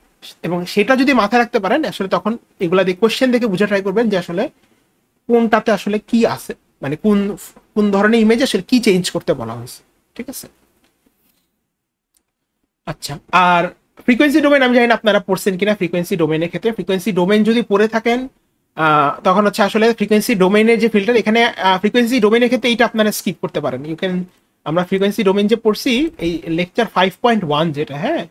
এবং সেটা যদি মাথায় রাখতে পারেন আসলে তখন এগুলা দিয়ে কোশ্চেন দেখে বুঝে ট্রাই করবেন যে আসলে কোনটাতে আসলে কি আছে, মানে কোন ধরনের ইমেজ আসলে কি চেঞ্জ করতে বলা হয়েছে। ঠিক আছে, আচ্ছা। আর ফ্রিকোয়েন্সি ডোমেন আমি জানি না আপনারা পড়ছেন কিনা। ফ্রিকোয়েন্সি ডোমেনের ক্ষেত্রে ফ্রিকোয়েন্সি ডোমেন যদি পড়ে থাকেন তখন হচ্ছে আসলে ফ্রিকোয়েন্সি ডোমেনের যে ফিল্টার, এখানে ফ্রিকোয়েন্সি ডোমেনের ক্ষেত্রে এইটা আপনারা স্কিপ করতে পারেন। ইউ ক্যান, আমরা ফ্রিকোয়েন্সি ডোমেন যে পড়ছি এই লেকচার 5.1 যেটা, হ্যাঁ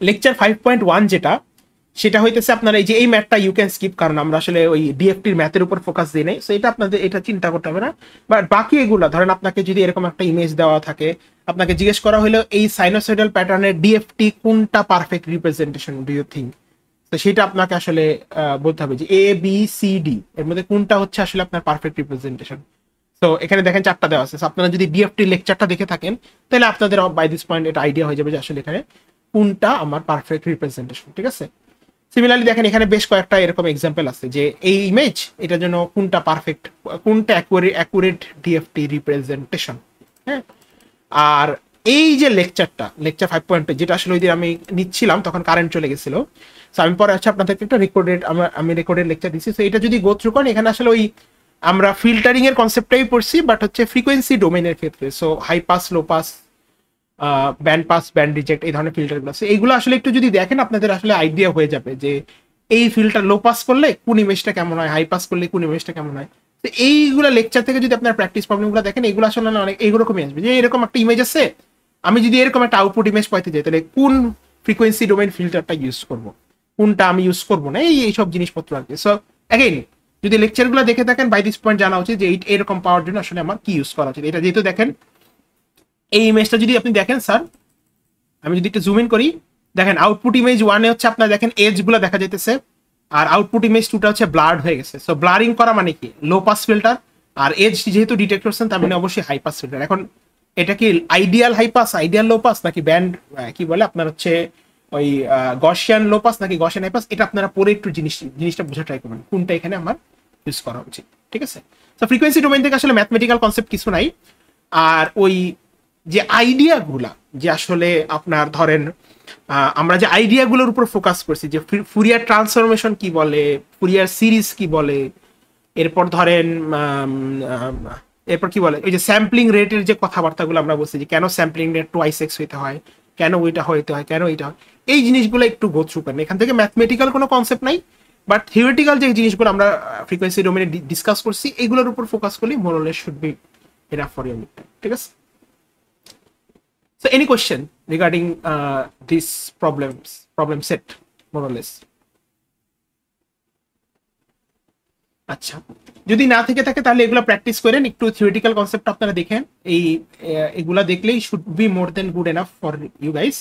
লেকচার 5.1 যেটা, সেটা হইতেছে আপনার এই যে এই ম্যাথটা ইউ ক্যান স্কিপ, কারণ আমরা আসলে ওই ডিএফটির ম্যাথের উপর ফোকাস দিই নাই, সো এটা আপনাদের এটা চিন্তা করতে হবে না। বাট বাকি এগুলা ধরেন আপনাকে যদি এরকম একটা ইমেজ দেওয়া থাকে, আপনাকে জিজ্ঞেস করা হলো এই সাইনোসয়েডাল প্যাটার্নের ডিএফটি কোনটা perfect representation do you think, তো সেটা আপনাকে আসলে বলতে হবে যে এ বি সি ডি এর মধ্যে কোনটা হচ্ছে আসলে আপনার পারফেক্ট রিপ্রেজেন্টেশন। তো এখানে দেখেন 4টা দেওয়া আছে, আপনারা যদি ডিএফটি লেকচারটা দেখে থাকেন তাহলে আপনাদের বাই দিস পয়েন্ট এটা আইডিয়া হয়ে যাবে যে আসলে এখানে কোনটা আমার পারফেক্ট রিপ্রেজেন্টেশন, ঠিক আছে। সিমিলারলি দেখেন এখানে বেশ কয়েকটা এরকম এক্সাম্পল আছে যে এই ইমেজ এটার জন্য কোনটা পারফেক্ট, কোনটা অ্যাকুরেট ডিএফটি রিপ্রেজেন্টেশন। হ্যাঁ, আর এই যে লেকচার 5.2 যেটা আসলে ওই দিন আমি নিচ্ছিলাম তখন কারেন্ট চলে গেছিল, সো আমি পরে হচ্ছে আপনাদেরকে একটা আমি রেকর্ডেড লেকচার দিচ্ছি। সো এটা যদি গো থ্রু করেন, এখানে আসলে ওই আমরা ফিল্টারিং এর কনসেপ্টটাই পড়ছি, বাট হচ্ছে ফ্রিকোয়েন্সি ডোমেনের ক্ষেত্রে। So high pass, low pass, band pass, band reject, এই ধরনের ফিল্টারগুলো আছে, এইগুলো আসলে একটু যদি দেখেন আপনাদের আসলে আইডিয়া হয়ে যাবে যে এই ফিল্টার লো পাস করলে কোন ইমেজটা কেমন হয়, হাই পাস করলে কোন ইমেজটা কেমন হয়। তো এইগুলো লেকচার থেকে যদি আপনার প্র্যাকটিস প্রবলেমগুলো দেখেন, এগুলো আসলে অনেক এইরকমই আসবে যে এরকম একটা ইমেজ আছে, আমি যদি এরকম একটা আউটপুট ইমেজ পাইতে যাই তাহলে কোন ফ্রিকোয়েন্সি ডোমেন ফিল্টারটা ইউজ করবো, কোনটা আমি ইউজ করবো না, এইসব জিনিসপত্র আর কি। সো অ্যাগেইন যদি লেকচারগুলো দেখে থাকেন বাই দিস পয়েন্ট জানা উচিত যে এরকম পাওয়ার জন্য আসলে আমার কি ইউজ করা উচিত। এটা যেহেতু দেখেন এই ইমেজটা যদি আপনি দেখেন স্যার, আমি যদি একটু জুম ইন করি, দেখেন আউটপুট ইমেজ 1 হচ্ছে আপনার দেখেন এজ গুলো দেখা যাইতেছে, আর আউটপুট ইমেজ 2টা হচ্ছে ব্লার্ড হয়ে গেছে। সো ব্লারিং করা মানে কি লো পাস ফিল্টার, আর এজ যেহেতু ডিটেক্ট করছেন তার মানে অবশ্যই হাই পাস ফিল্টার। এখন এটা কি ideal high pass, ideal low pass, নাকি ব্যান্ড কি বলে আপনার হচ্ছে ওই গসিয়ান লো পাস নাকি গসিয়ান হাই পাস, এটা আপনারা পরে একটু জিনিসটা বোঝা ট্রাই করবেন কোনটা এখানে আমার ইউজ করা উচিত, ঠিক আছে। তো ফ্রিকোয়েন্সি ডোমেইন থেকে আসলে ম্যাথমেটিক্যাল কনসেপ্ট কিছু নাই, আর ওই যে আইডিয়াগুলা যে আসলে আপনার ধরেন আমরা যে আইডিয়াগুলোর উপর ফোকাস করছি যে ফুরিয়ার ট্রান্সফরমেশন কি বলে, ফুরিয়ার সিরিজ কি বলে, এরপর ধরেন এরপর কি বলে ওই যে স্যাম্পলিং রেটের যে কথাবার্তাগুলো আমরা বলছি যে কেন স্যাম্পলিং রেট 2x হইতে হয়, কেন ওইটা হইতে হয়, কেন এইটা হয়, এই জিনিসগুলো একটু গো থ্রু করেন। এখান থেকে ম্যাথমেটিক্যাল কোনো কনসেপ্ট নাই, বাট থিওরিটিক্যাল যে জিনিসগুলো আমরা ফ্রিকোয়েন্সি ডোমেনে ডিসকাস করছি এগুলোর উপর ফোকাস করলে more or less should be enough for your mid, ঠিক আছে। So any question regarding this problem set more or less? আচ্ছা, যদি না থেকে থাকে তাহলে এগুলো প্র্যাকটিস করেন, একটু থিওরিটিক্যাল কনসেপ্ট আপনারা দেখেন, এই এগুলা দেখলেই should be more than good enough for you guys.